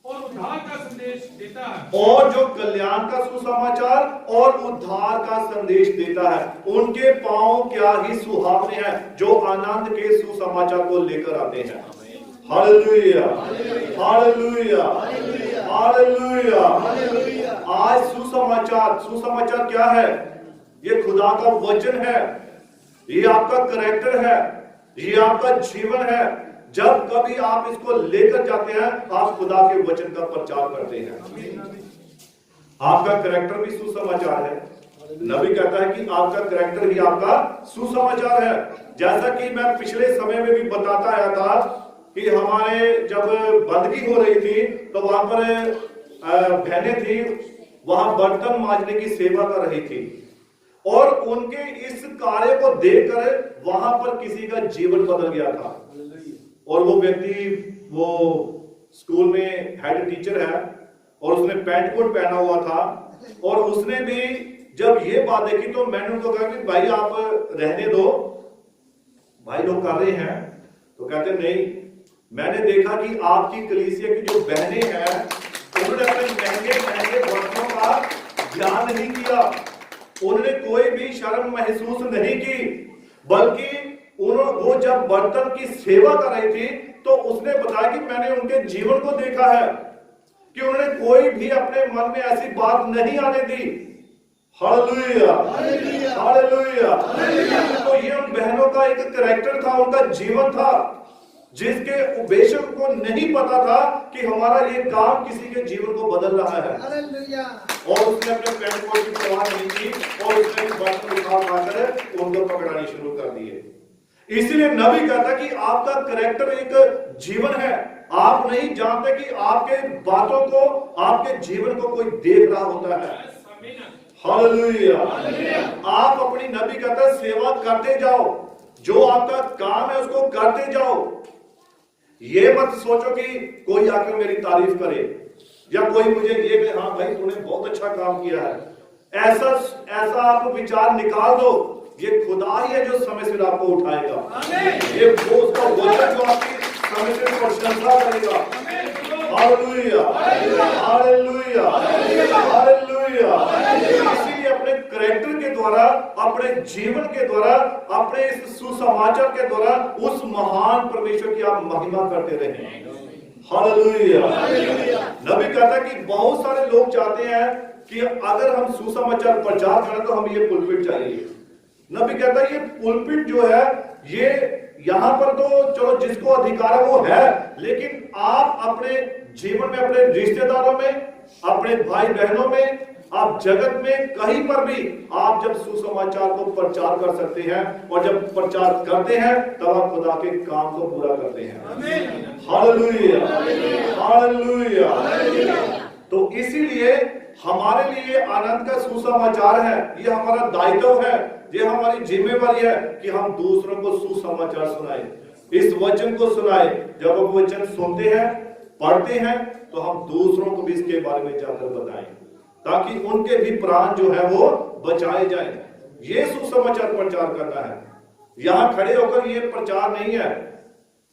और उद्धार का संदेश देता है। और जो कल्याण का सुसमाचार और उद्धार का संदेश देता है। उनके पांव क्या ही सुहावने हैं जो आनंद के सुसमाचार को लेकर आते हैं। Hallelujah, hallelujah, hallelujah. आज सुसमाचार क्या है? ये खुदा का वचन है, ये आपका करैक्टर है, ये आपका जीवन है। जब कभी आप इसको लेकर जाते हैं, आप खुदा के वचन का प्रचार करते हैं। आपका करैक्टर भी सुसमाचार है। नबी कहता है कि आपका करैक्टर ही आपका सुसमाचार है। जैसा कि मैं पिछले समय में भी बताता आया था कि हमारे जब बंदगी हो रही थी तो वहां पर बहनें थी, वहां बर्तन मांजने की सेवा कर रही थी, और उनके इस कार्य को देखकर वहां पर किसी का जीवन बदल गया था। और वो व्यक्ति वो स्कूल में हेड टीचर है, और उसने पैंट कोट पहना हुआ था, और उसने भी जब ये बात देखी तो मैंने उनको कहा कि भाई आप रहने दो, भाई लोग कर रहे हैं। तो कहते नहीं, मैंने देखा कि आपकी कलीसिया की जो बहनें हैं उन्होंने अपने महंगे महंगे बर्तनों का ध्यान नहीं किया, उन्होंने कोई भी शर्म महसूस नहीं की, बल्कि वो जब बर्तन की सेवा कर रही थी तो उसने बताया कि मैंने उनके जीवन को देखा है कि उन्होंने कोई भी अपने मन में ऐसी बात नहीं आने दी। Hallelujah, hallelujah. तो ये उन बहनों का एक करैक्टर था, उनका जीवन था, जिसके बेशक को नहीं पता था कि हमारा ये काम किसी के जीवन को बदल रहा है। और उसने अपने पैंट कोट की परवाह नहीं की, और उसने बर्तन उठाकर उनको पकड़ानी शुरू कर दिए। इसीलिए नबी कहता कि आपका करैक्टर एक जीवन है। आप नहीं जानते कि आपके बातों को, आपके जीवन को कोई देख रहा होता है। हालेलुया। आप अपनी, नबी कहता है, सेवा करते जाओ, जो आपका काम है उसको करते जाओ। ये मत सोचो कि कोई आकर मेरी तारीफ करे या कोई मुझे ये कहे हाँ भाई तूने बहुत अच्छा काम किया है। ऐसा आप विचार निकाल दो, ये खुदा ही है जो समय से आपको उठाएगा। ये वो उसका वचन जो आपकी समय से प्रशंसा करेगा। Hallelujah, hallelujah, hallelujah. इसीलिए अपने करैक्टर के द्वारा, अपने जीवन के द्वारा, अपने इस सुसमाचार के द्वारा उस महान परमेश्वर की आप महिमा करते रहें। हालेलुया। नबी कहता है कि बहुत सारे लोग चाहते हैं कि अगर हम सुसमाचार प्रचार करें तो हमें ये पुलपिट चाहिए। नबी कहता है ये पुलपिट जो है, ये यहां पर तो चलो जिसको अधिकार है वो है, लेकिन आप अपने जीवन में, अपने रिश्तेदारों में, अपने भाई बहनों में, आप जगत में कहीं पर भी आप जब सुसमाचार को प्रचार कर सकते हैं, और जब प्रचार करते हैं तब आप खुदा के काम को पूरा करते हैं। Hallelujah, hallelujah. तो इसीलिए हमारे लिए आनंद का सुसमाचार है, ये हमारा दायित्व है, ये हमारी जिम्मेवारी है कि हम दूसरों को सुसमाचार सुनाएं, इस वचन को सुनाएं। जब हम वचन सुनते हैं, पढ़ते हैं, तो हम दूसरों को भी इसके बारे में जाकर बताएं, ताकि उनके भी प्राण जो है वो बचाए जाएं। ये सुसमाचार प्रचार करना है। यहां खड़े होकर ये प्रचार नहीं है।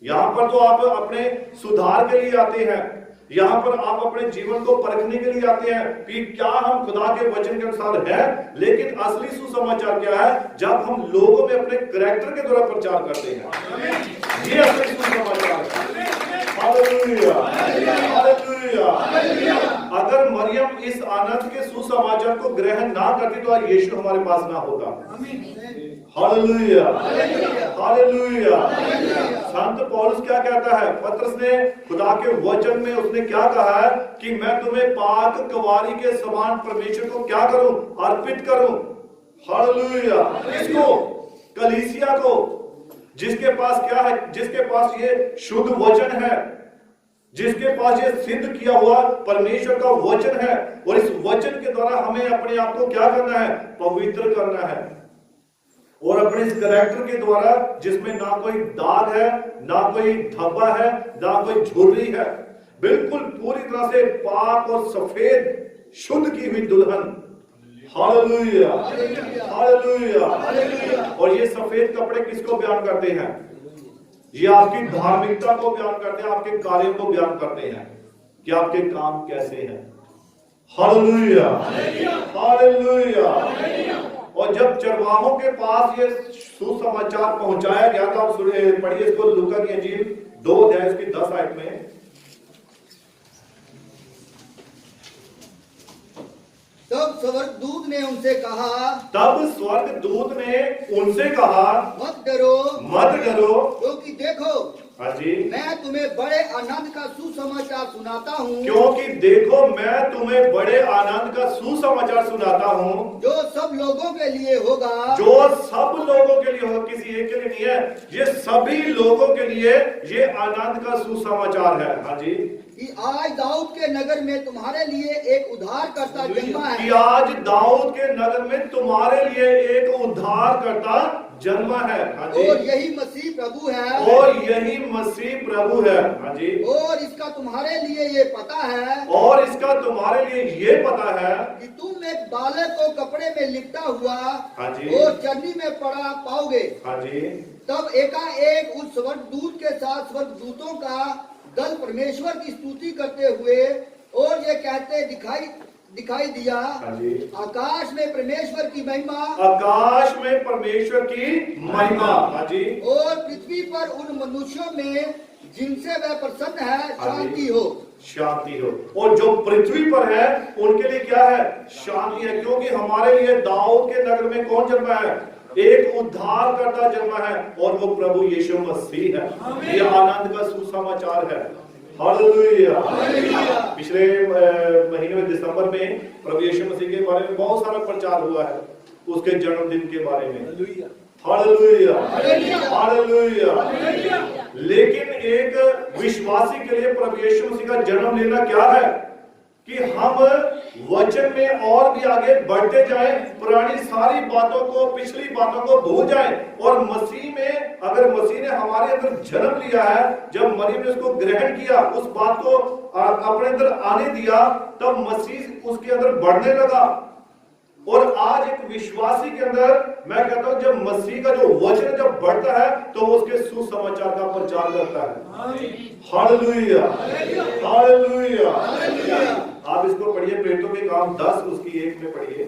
यहां पर तो आप अपने सुधार के लिए आते हैं, यहां पर आप अपने जीवन को परखने के लिए आते हैं कि क्या हम खुदा के वचन के अनुसार है। लेकिन असली सुसमाचार क्या है? जब हम लोगों में अपने कैरेक्टर के द्वारा प्रचार करते हैं, ये असली सुसमाचार है। Hallelujah, hallelujah. अगर मरियम इस आनंद के सुसमाचार को ग्रहण ना करती तो आज यीशु हमारे पास ना होता। Hallelujah, hallelujah. संत पौलुस क्या कहता है? पतरस ने खुदा के वचन में उसने क्या कहा है कि मैं तुम्हें पाक कवारी के समान परमेश्वर को क्या करूं? अर्पित करूं। हालेलुया। किसको? कलीसिया को, जिसके पास क्या है? जिसके पास ये शुद्ध वचन है, जिसके पास ये सिद्ध किया हुआ परमेश्वर का वचन है। और इस वचन के द्वारा हमें अपने आप को क्या करना है? पवित्र करना है। और अपने इस कैरेक्टर के द्वारा, जिसमें ना कोई दाग है, ना कोई धब्बा है, ना कोई झुर्री है, बिल्कुल पूरी तरह से पाक और सफेद शुद्ध की हुई दुल्हन। Hallelujah, hallelujah. और ये सफेद कपड़े किसको बयान करते हैं? ये आपकी धार्मिकता को बयान करते हैं, आपके कार्यों को बयान करते हैं कि आपके काम कैसे हैं। Hallelujah, hallelujah. और जब चरवाहों के पास ये सुसमाचार पहुंचाया गया था, आप पढ़िए इसको, लूका की इंजील 2 अध्याय उसकी 10 आयत में। तब स्वर्गदूत ने उनसे कहा, मत डरो, क्योंकि देखो, हाँ जी, मैं तुम्हें बड़े आनंद का सुसमाचार सुनाता हूँ, क्योंकि देखो मैं तुम्हें बड़े आनंद का सुसमाचार सुनाता हूँ, जो सब लोगों के लिए होगा, जो सब लोगों के लिए होगा, किसी एक के लिए नहीं है, ये सभी लोगों के लिए ये आनंद का सुसमाचार है। हाँ जी, कि आज दाऊद के नगर में तुम्हारे लिए एक उद्धारकर्ता जन्मा है। कि आज दाऊद के नगर में तुम्हारे लिए एक उद्धारकर्ता जन्मा है। हाँ जी, और यही मसीह प्रभु है, और यही मसीह प्रभु है। हाँ जी, और इसका तुम्हारे लिए ये पता है, और इसका तुम्हारे लिए ये पता है कि तुम एक बालक को कपड़े में लिपटा हुआ, हाँ जी, और चरनी में पड़ा पाओगे। हाँ जी। तब एकाएक उस स्वर्गदूत के साथ स्वर्गदूतों का दल परमेश्वर की स्तुति करते हुए और ये कहते दिखाई दिया, आकाश में परमेश्वर की महिमा, आकाश में परमेश्वर की महिमा। हाँ जी, और पृथ्वी पर उन मनुष्यों में जिनसे वह प्रसन्न है शांति हो, शांति हो। और जो पृथ्वी पर है उनके लिए क्या है? शांति है। क्योंकि हमारे लिए दाऊद के नगर में कौन जन्मा है? एक उद्धारकर्ता जन्मा है, और वो प्रभु यीशु मसीह है। ये आनंद का सुसमाचार है। हालेलुया। पिछले महीने में दिसंबर में प्रभु यीशु मसीह के बारे में बहुत सारा प्रचार हुआ है, उसके जन्मदिन के बारे में। Hallelujah, hallelujah. लेकिन एक विश्वासी के लिए प्रभु यीशु मसीह का जन्म लेना क्या है? कि हम वचन में और भी आगे बढ़ते जाएं, पुरानी सारी बातों को, पिछली बातों को भूल जाएं, और मसीह में, अगर मसीह ने हमारे अंदर जन्म लिया है, जब मरियम ने उसको ग्रहण किया, उस बात को अपने अंदर आने दिया, तब मसीह उसके अंदर बढ़ने लगा। और आज एक विश्वासी के अंदर मैं कहता हूं, जब मसीह का जो वचन जब बढ़ता है तो वो उसके सुसमाचार का प्रचार करता है। Hallelujah, hallelujah. आप इसको पढ़िए, प्रेरितों के काम 10 उसकी 1 में पढ़िए।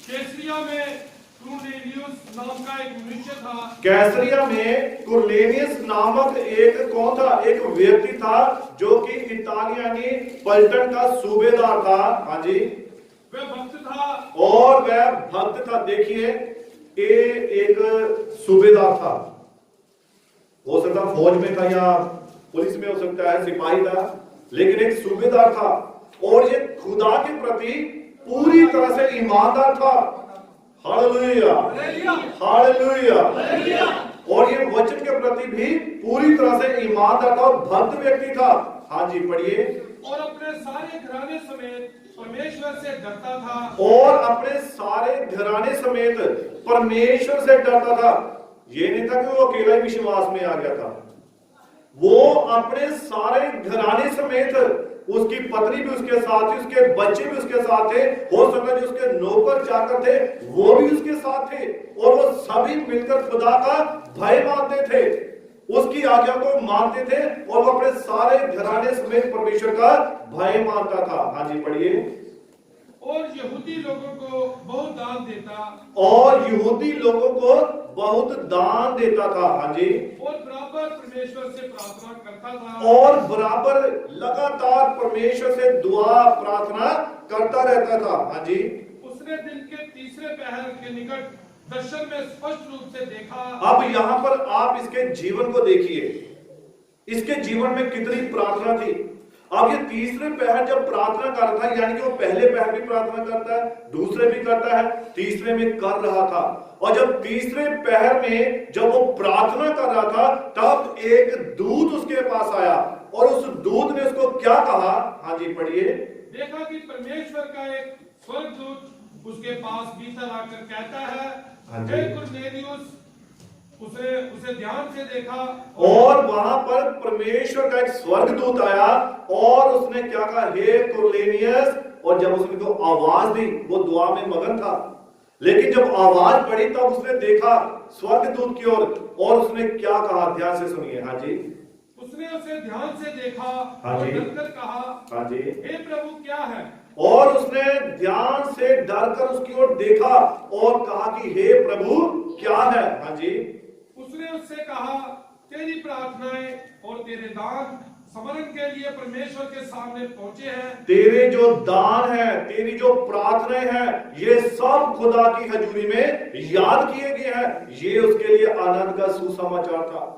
कैसरिया में कुरनेलियुस नाम का एक मनुष्य था। कैसरिया में कुरनेलियुस नामक एक कौन था? एक व्यक्ति था जो कि इतालियानी पलटन का सूबेदार था। हाँ जी, वह भक्त था, और वह भक्त था। देखिए, ये एक सूबेदार था, हो सकता फौज में था या पुलिस में हो सकता है, सिपाही था, लेकिन एक सूबेदार था और ये खुदा के प्रति पूरी तरह से ईमानदार था। Hallelujah, hallelujah. और ये वचन के प्रति भी पूरी तरह से ईमानदार था और भक्त व्यक्ति था। हाँ जी, पढ़िए। और अपने सारे घराने समेत परमेश्वर से डरता था। और अपने सारे घराने समेत परमेश्वर से डरता था। ये नहीं था कि वो अकेला ही विश्वास में आ गया था, वो अपने सारे घराने समेत, उसकी पत्नी भी उसके साथ थी, उसके बच्चे भी उसके साथ थे, हो सकता है जो उसके नौकर चाकर थे वो भी उसके साथ थे, और वो सभी मिलकर खुदा का भय मानते थे, उसकी आज्ञा को मानते थे, और वो अपने सारे घराने समेत परमेश्वर का भय मानता था। हाँ जी, पढ़िए। और यहूदी लोगों को बहुत दान देता। और यहूदी लोगों को बहुत दान देता था। हाँ जी। और बराबर परमेश्वर से प्रार्थना करता था। और बराबर लगातार परमेश्वर से दुआ प्रार्थना करता रहता था। हाँ जी। उसने दिन के तीसरे पहर के निकट दर्शन में स्पष्ट रूप से देखा। अब यहाँ पर आप इसके जीवन को देखिए, इसके जीवन में कितनी प्रार्थना थी। अब ये तीसरे पहर जब प्रार्थना कर रहा था, यानी कि वो पहले पहर भी प्रार्थना करता है, दूसरे भी करता है, तीसरे में कर रहा था, और जब तीसरे पहर में जब वो प्रार्थना कर रहा था तब एक दूत उसके पास आया, और उस दूत ने उसको क्या कहा। हाँ जी, पढ़िए। देखा कि परमेश्वर का एक स्वर्गदूत उसके पास भीतर आकर कहता है, हे कुरनेलियुस। उसे ध्यान से देखा, और वहां पर परमेश्वर का एक स्वर्गदूत आया और उसने क्या कहा, हे कुरनेलियुस। और जब उसने तो आवाज दी, वो दुआ में मगन था, लेकिन जब आवाज पड़ी तब उसने देखा स्वर्गदूत की ओर, और उसने क्या कहा, ध्यान से सुनिए। हाँ जी। उसने उसे ध्यान से देखा हाँ और जी। डरकर कहा, हाँ जी। हे प्रभु क्या है। और उसने ध्यान से डरकर उसकी ओर देखा और कहा कि हे प्रभु क्या है। हाँ जी। उसने उससे कहा, तेरी प्रार्थनाएं और तेरे दान समरण के लिए परमेश्वर के सामने पहुंचे हैं। तेरे जो दान है, तेरी जो प्रार्थनाएं हैं, ये सब खुदा की हजूरी में याद किए गए हैं। ये उसके लिए आनंद का सुसमाचार था।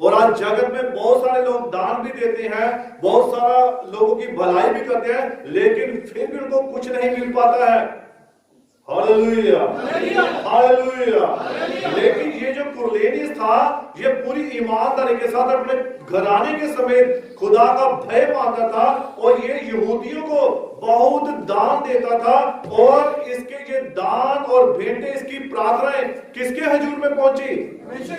और आज जगत में बहुत सारे लोग दान भी देते हैं, बहुत सारा लोगों की भलाई भी करते हैं, लेकिन फिर भी उनको कुछ नहीं मिल पाता है। Hallelujah, hallelujah. लेकिन ये जो कुरनेलियुस था, ये पूरी ईमानदारी के साथ अपने घराने के समेत खुदा का भय मानता था, और ये यहूदियों को बहुत दान देता था, और इसके ये दान और भेंटें, इसकी प्रार्थनाएं किसके हजूर में पहुंची,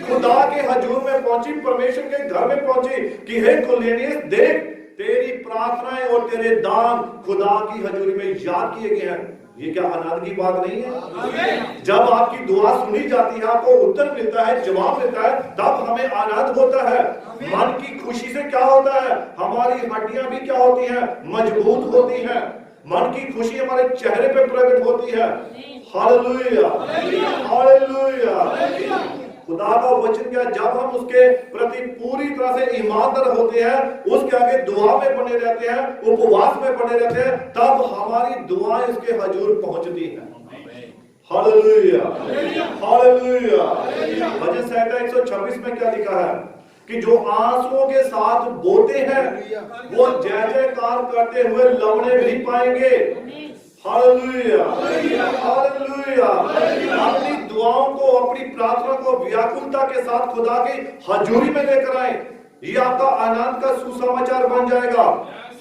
खुदा के हजूर में पहुंची, परमेश्वर के घर में पहुंची कि हे कुरनेलियुस देख, तेरी प्रार्थनाएं और तेरे दान खुदा की हजूरी में याद किए गए हैं। ये क्या आनंद की बात नहीं है। जब आपकी दुआ सुनी जाती है, आपको उत्तर मिलता है, जवाब मिलता है, तब हमें आनंद होता है। मन की खुशी से क्या होता है, हमारी हड्डियां भी क्या होती हैं, मजबूत होती हैं। मन की खुशी हमारे चेहरे पे प्रकट होती है। Hallelujah, hallelujah. खुदा का वचन क्या, जब हम उसके प्रति पूरी तरह से ईमानदार होते हैं, उसके आगे दुआ में बने रहते हैं, उपवास में बने रहते हैं, तब हमारी दुआएं उसके हजूर पहुंचती हैं। Hallelujah, hallelujah. भजन संहिता 126 में क्या लिखा है कि जो आंसुओं के साथ बोते हैं वो जय जयकार करते हुए लवणे भी पाएंगे। Hallelujah, hallelujah. अपनी दुआओं को, अपनी प्रार्थना को व्याकुलता के साथ खुदा की हजूरी में लेकर आए, ये आपका आनंद का सुसमाचार बन जाएगा।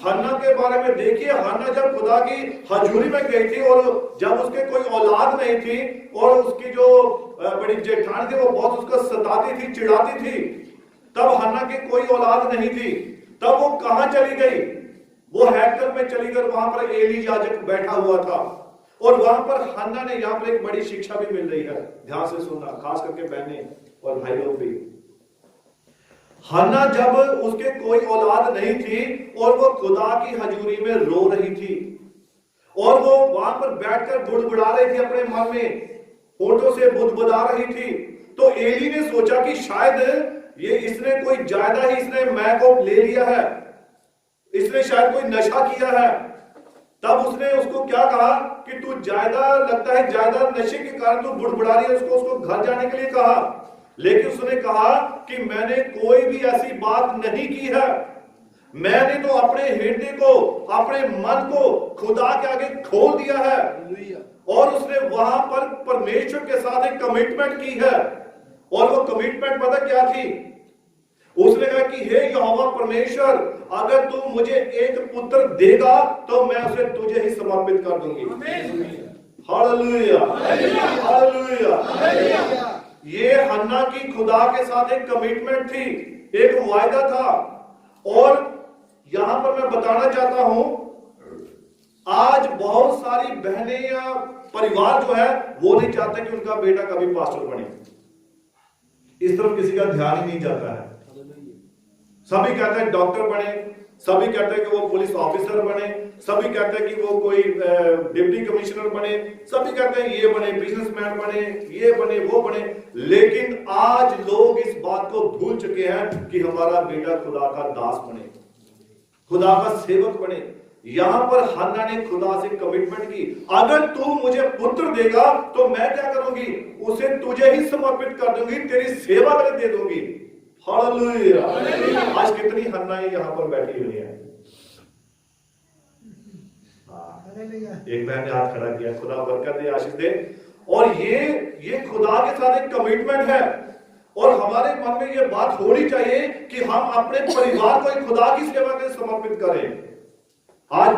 हन्ना के बारे में देखिए, हन्ना जब खुदा की हजूरी में गई थी और जब उसके कोई औलाद नहीं थी, और उसकी जो बड़ी जेठानी थी वो बहुत उसको सताती थी, चिढ़ाती थी, तब हन्ना की कोई औलाद नहीं थी, तब वो कहां चली गई, वो हैकल में चली गई। वहां पर एली याजक बैठा हुआ था, और वहां पर हन्ना ने, यहां पर एक बड़ी शिक्षा भी मिल रही है, ध्यान से सुनना, खास करके बहनें और भाई लोग भी। हन्ना जब उसके कोई औलाद नहीं थी और वो खुदा की हजूरी में रो रही थी, और वो वहां पर बैठकर बुड़बुड़ा रही थी, अपने मन में होठों से बुदबुदा रही थी, तो एली ने सोचा कि शायद ये इसने कोई ज्यादा ही इसने मैं को ले लिया है, इसने शायद कोई नशा किया है। तब उसने उसको क्या कहा कि तू ज्यादा लगता है, ज्यादा नशे के कारण तू बुड़बुड़ा रही है, उसको घर जाने के लिए कहा। लेकिन उसने कहा कि मैंने कोई भी ऐसी बात नहीं की है, मैंने तो अपने हृदय को, अपने मन को खुदा के आगे खोल दिया है। और उसने वहां पर परमेश्वर के साथ एक कमिटमेंट की है। और वो कमिटमेंट पता क्या थी? उसने कहा कि हे यहोवा परमेश्वर, अगर तू मुझे एक पुत्र देगा तो मैं उसे तुझे ही समर्पित कर दूंगी। Hallelujah, hallelujah. ये हन्ना की खुदा के साथ एक कमिटमेंट थी, एक वायदा था। और यहां पर मैं बताना चाहता हूं, आज बहुत सारी बहनें या परिवार जो है वो नहीं चाहते कि उनका बेटा कभी पास्टर बने। इस तरफ किसी का ध्यान ही नहीं जाता है। सभी कहते हैं डॉक्टर बने, सभी कहते हैं कि वो पुलिस ऑफिसर बने, सभी कहते हैं कि वो कोई डिप्टी कमिश्नर बने, सभी कहते हैं ये बने, बिजनेसमैन बने, ये बने, वो बने। लेकिन आज लोग इस बात को भूल चुके हैं कि हमारा बेटा खुदा का दास बने, खुदा का सेवक बने। यहां पर हन्ना ने खुदा से कमिटमेंट की, अगर तू मुझे पुत्र देगा तो मैं क्या करूंगी? उसे तुझे ही समर्पित कर दूंगी, तेरी सेवा में दे दूंगी। हालेलुया। आज कितनी हन्नाएं यहां पर बैठी हुई हैं। एक बहन ने हाथ खड़ा किया, खुदा बरकत दे, आशीष दे। और ये खुदा के साथ एक कमिटमेंट है। और हमारे मन में ये बात होनी चाहिए कि हम अपने परिवार को खुदा की सेवा के समर्पित करें। आज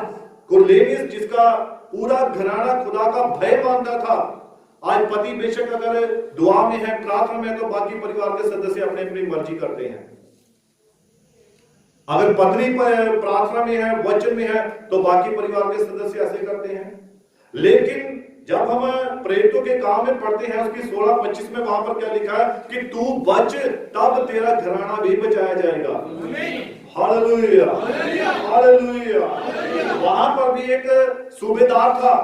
कुरनेलियस, जिसका पूरा घराना खुदा का भय मानता था, आज पति बेशक अगर दुआ में है, प्रार्थना में, तो बाकी परिवार के सदस्य अपनी अपनी मर्जी करते हैं। अगर पत्नी प्रार्थना में है, वचन में है, तो बाकी परिवार के सदस्य ऐसे करते हैं। लेकिन जब हम प्रेरितों के काम में पढ़ते हैं, उसकी 16-25 में वहां पर क्या लिखा है कि तू बच, तब तेरा घराना भी बचाया जाएगा। Hallelujah, hallelujah. वहां पर भी एक सूबेदार था,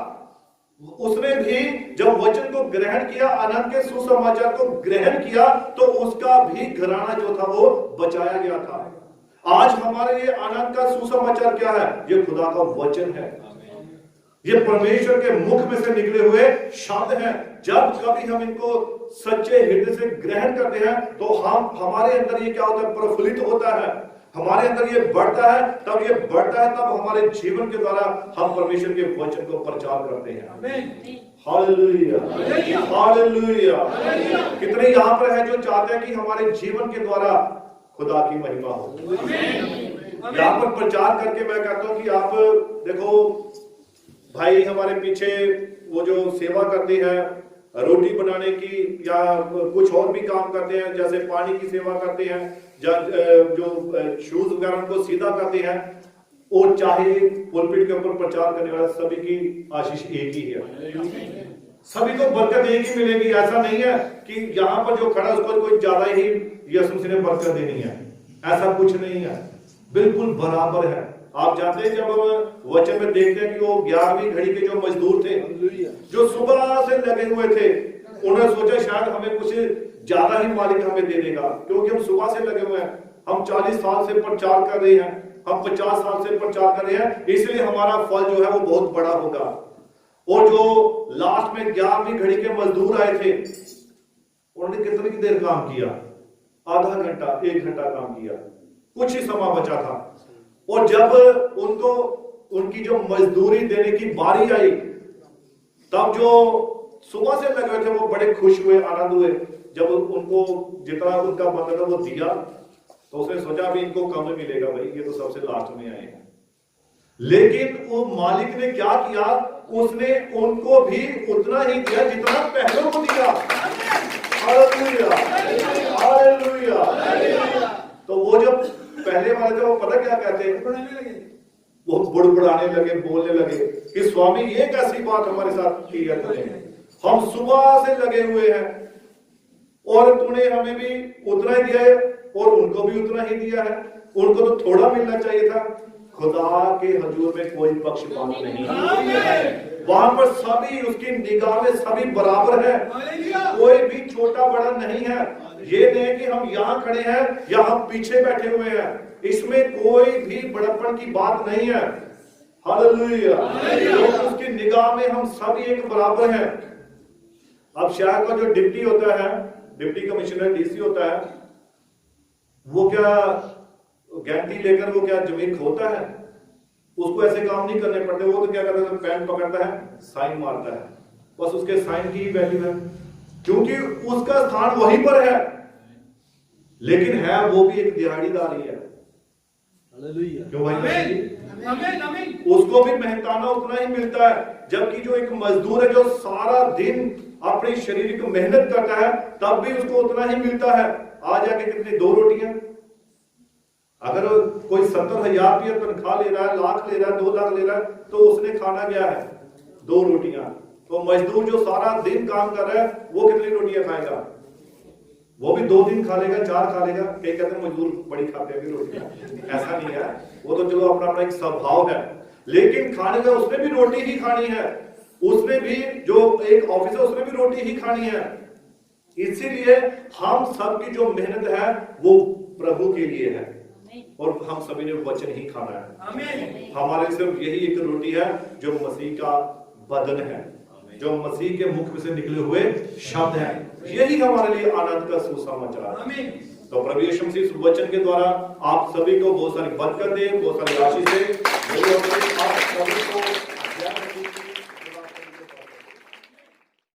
उसने भी जब वचन को ग्रहण किया, आनंद के सुसमाचार को ग्रहण किया, तो उसका भी घराना जो था वो बचाया गया था। आज हमारे लिए आनंद का सुसमाचार क्या है? ये खुदा का वचन है, ये परमेश्वर के मुख में से निकले हुए शब्द हैं। जब कभी हम इनको सच्चे हृदय से ग्रहण करते हैं तो हमारे अंदर ये क्या होता है? प्रफुल्लित होता है, हमारे अंदर ये बढ़ता है। तब ये बढ़ता है, तब हमारे जीवन के द्वारा हम परमेश्वर के वचन को प्रचार करते हैं। Hallelujah, hallelujah. कितने यहाँ पर है जो चाहते हैं कि हमारे जीवन के द्वारा खुदा की महिमा हो। यहाँ पर प्रचार करके मैं कहता हूँ कि आप देखो भाई, हमारे पीछे वो जो सेवा करते हैं रोटी बनाने की, या कुछ और भी काम करते हैं, जैसे पानी की सेवा करते हैं, जो शूज वगैरह को सीधा करते हैं, और चाहे पुलपिट के ऊपर प्रचार करने वाला, सभी की आशीष एक ही है, सभी को बरकत एक ही मिलेगी। ऐसा नहीं है कि यहाँ पर जो खड़ा उसको कोई ज्यादा ही यीशु मसीह ने बरकत देनी है, ऐसा कुछ नहीं है, बिल्कुल बराबर है। आप जानते हैं, जब हम वचन में देखते हैं कि वो 11वीं घड़ी के जो मजदूर थे, जो सुबह से लगे हुए थे, उन्होंने सोचा शायद हमें कुछ ज्यादा ही मालिक हमें दे देगा, क्योंकि हम सुबह से लगे हुए हैं, हम 40 साल से प्रचार कर रहे हैं, हम 50 साल से प्रचार कर रहे हैं, इसलिए हमारा फल जो है वो बहुत बड़ा होगा। और जो लास्ट में 11वीं घड़ी के मजदूर आए थे, उन्होंने कितनी देर काम किया? आधा घंटा, 1 घंटा काम किया, कुछ ही समय बचा था। और जब उनको उनकी जो मजदूरी देने की बारी आई, तब जो सुबह से लगे थे वो बड़े खुश हुए, आनंद हुए। जब उनको जितना उनका बनता था वो दिया, तो उसने सोचा अभी इनको कम मिलेगा, भाई ये तो सबसे लास्ट में आए हैं। लेकिन वो मालिक ने क्या किया? उसने उनको भी उतना ही दिया जितना पहले को दिया। Hallelujah, hallelujah. तो वो जब पहले वाले थे, वो पता क्या कहते हैं? वो बुड़बुड़ाने लगे, बोलने लगे कि स्वामी ये कैसी बात हमारे साथ की है तूने? हम सुबह से लगे हुए हैं और तूने हमें भी उतना ही दिया है और उनको भी उतना ही दिया है, उनको तो थोड़ा मिलना चाहिए था। खुदा के हजूर में कोई पक्षपात नहीं है, वहां पर सभी उसकी निगाह में सभी बराबर है, कोई भी छोटा बड़ा नहीं है। ये नहीं कि हम यहाँ खड़े हैं या हम पीछे बैठे हुए हैं, इसमें कोई भी बड़प्पन की बात नहीं है। हालेलुया। उसकी निगाह में हम सभी एक बराबर हैं। अब शहर का जो डिप्टी होता है डिप्टी कमिश्नर डीसी होता है, वो क्या गारंटी लेकर वो क्या जमीन खोता है? उसको ऐसे काम नहीं करने पड़ते। वो तो क्या करता है, पेन पकड़ता है, साइन मारता है, बस उसके साइन की वैल्यू है, क्योंकि उसका स्थान वहीं पर है। लेकिन है वो भी एक दिहाड़ीदार ही है। क्यों भाई? उसको भी मेहनताना उतना ही मिलता है, जबकि जो एक मजदूर है जो सारा दिन अपनी शारीरिक मेहनत करता है, तब भी उसको उतना ही मिलता है। आज आके कितनी 2 रोटियां। अगर कोई 70,000 रुपया तनख्वाह ले रहा है, लाख ले रहा है, 2 लाख ले रहा है, तो उसने खाना क्या है? 2 रोटियां। तो मजदूर जो सारा दिन काम कर रहा है, वो कितनी रोटियां खाएगा? वो भी 2 दिन खा लेगा, 4 खा लेगा। कई कहते हैं मजदूर बड़ी खाते हैं रोटियां, ऐसा नहीं है, वो तो चलो अपना अपना एक स्वभाव है। लेकिन खाने का उसने भी रोटी ही खानी है, उसने भी जो एक ऑफिसर उसने भी रोटी ही खानी है। इसीलिए हम सबकी जो मेहनत है वो प्रभु के लिए है, और हम सभी ने वचन ही खाना है। हमारे सिर्फ यही एक रोटी है जो मसीह का बदन है, जो मसीह के मुख में से निकले हुए शब्द हैं। यही हमारे लिए आनंद का सुसमाचार है। तो प्रभु यीशु मसीह इस वचन के द्वारा आप सभी को बहुत सारी बरकत दे, बहुत सारी आशीष दे।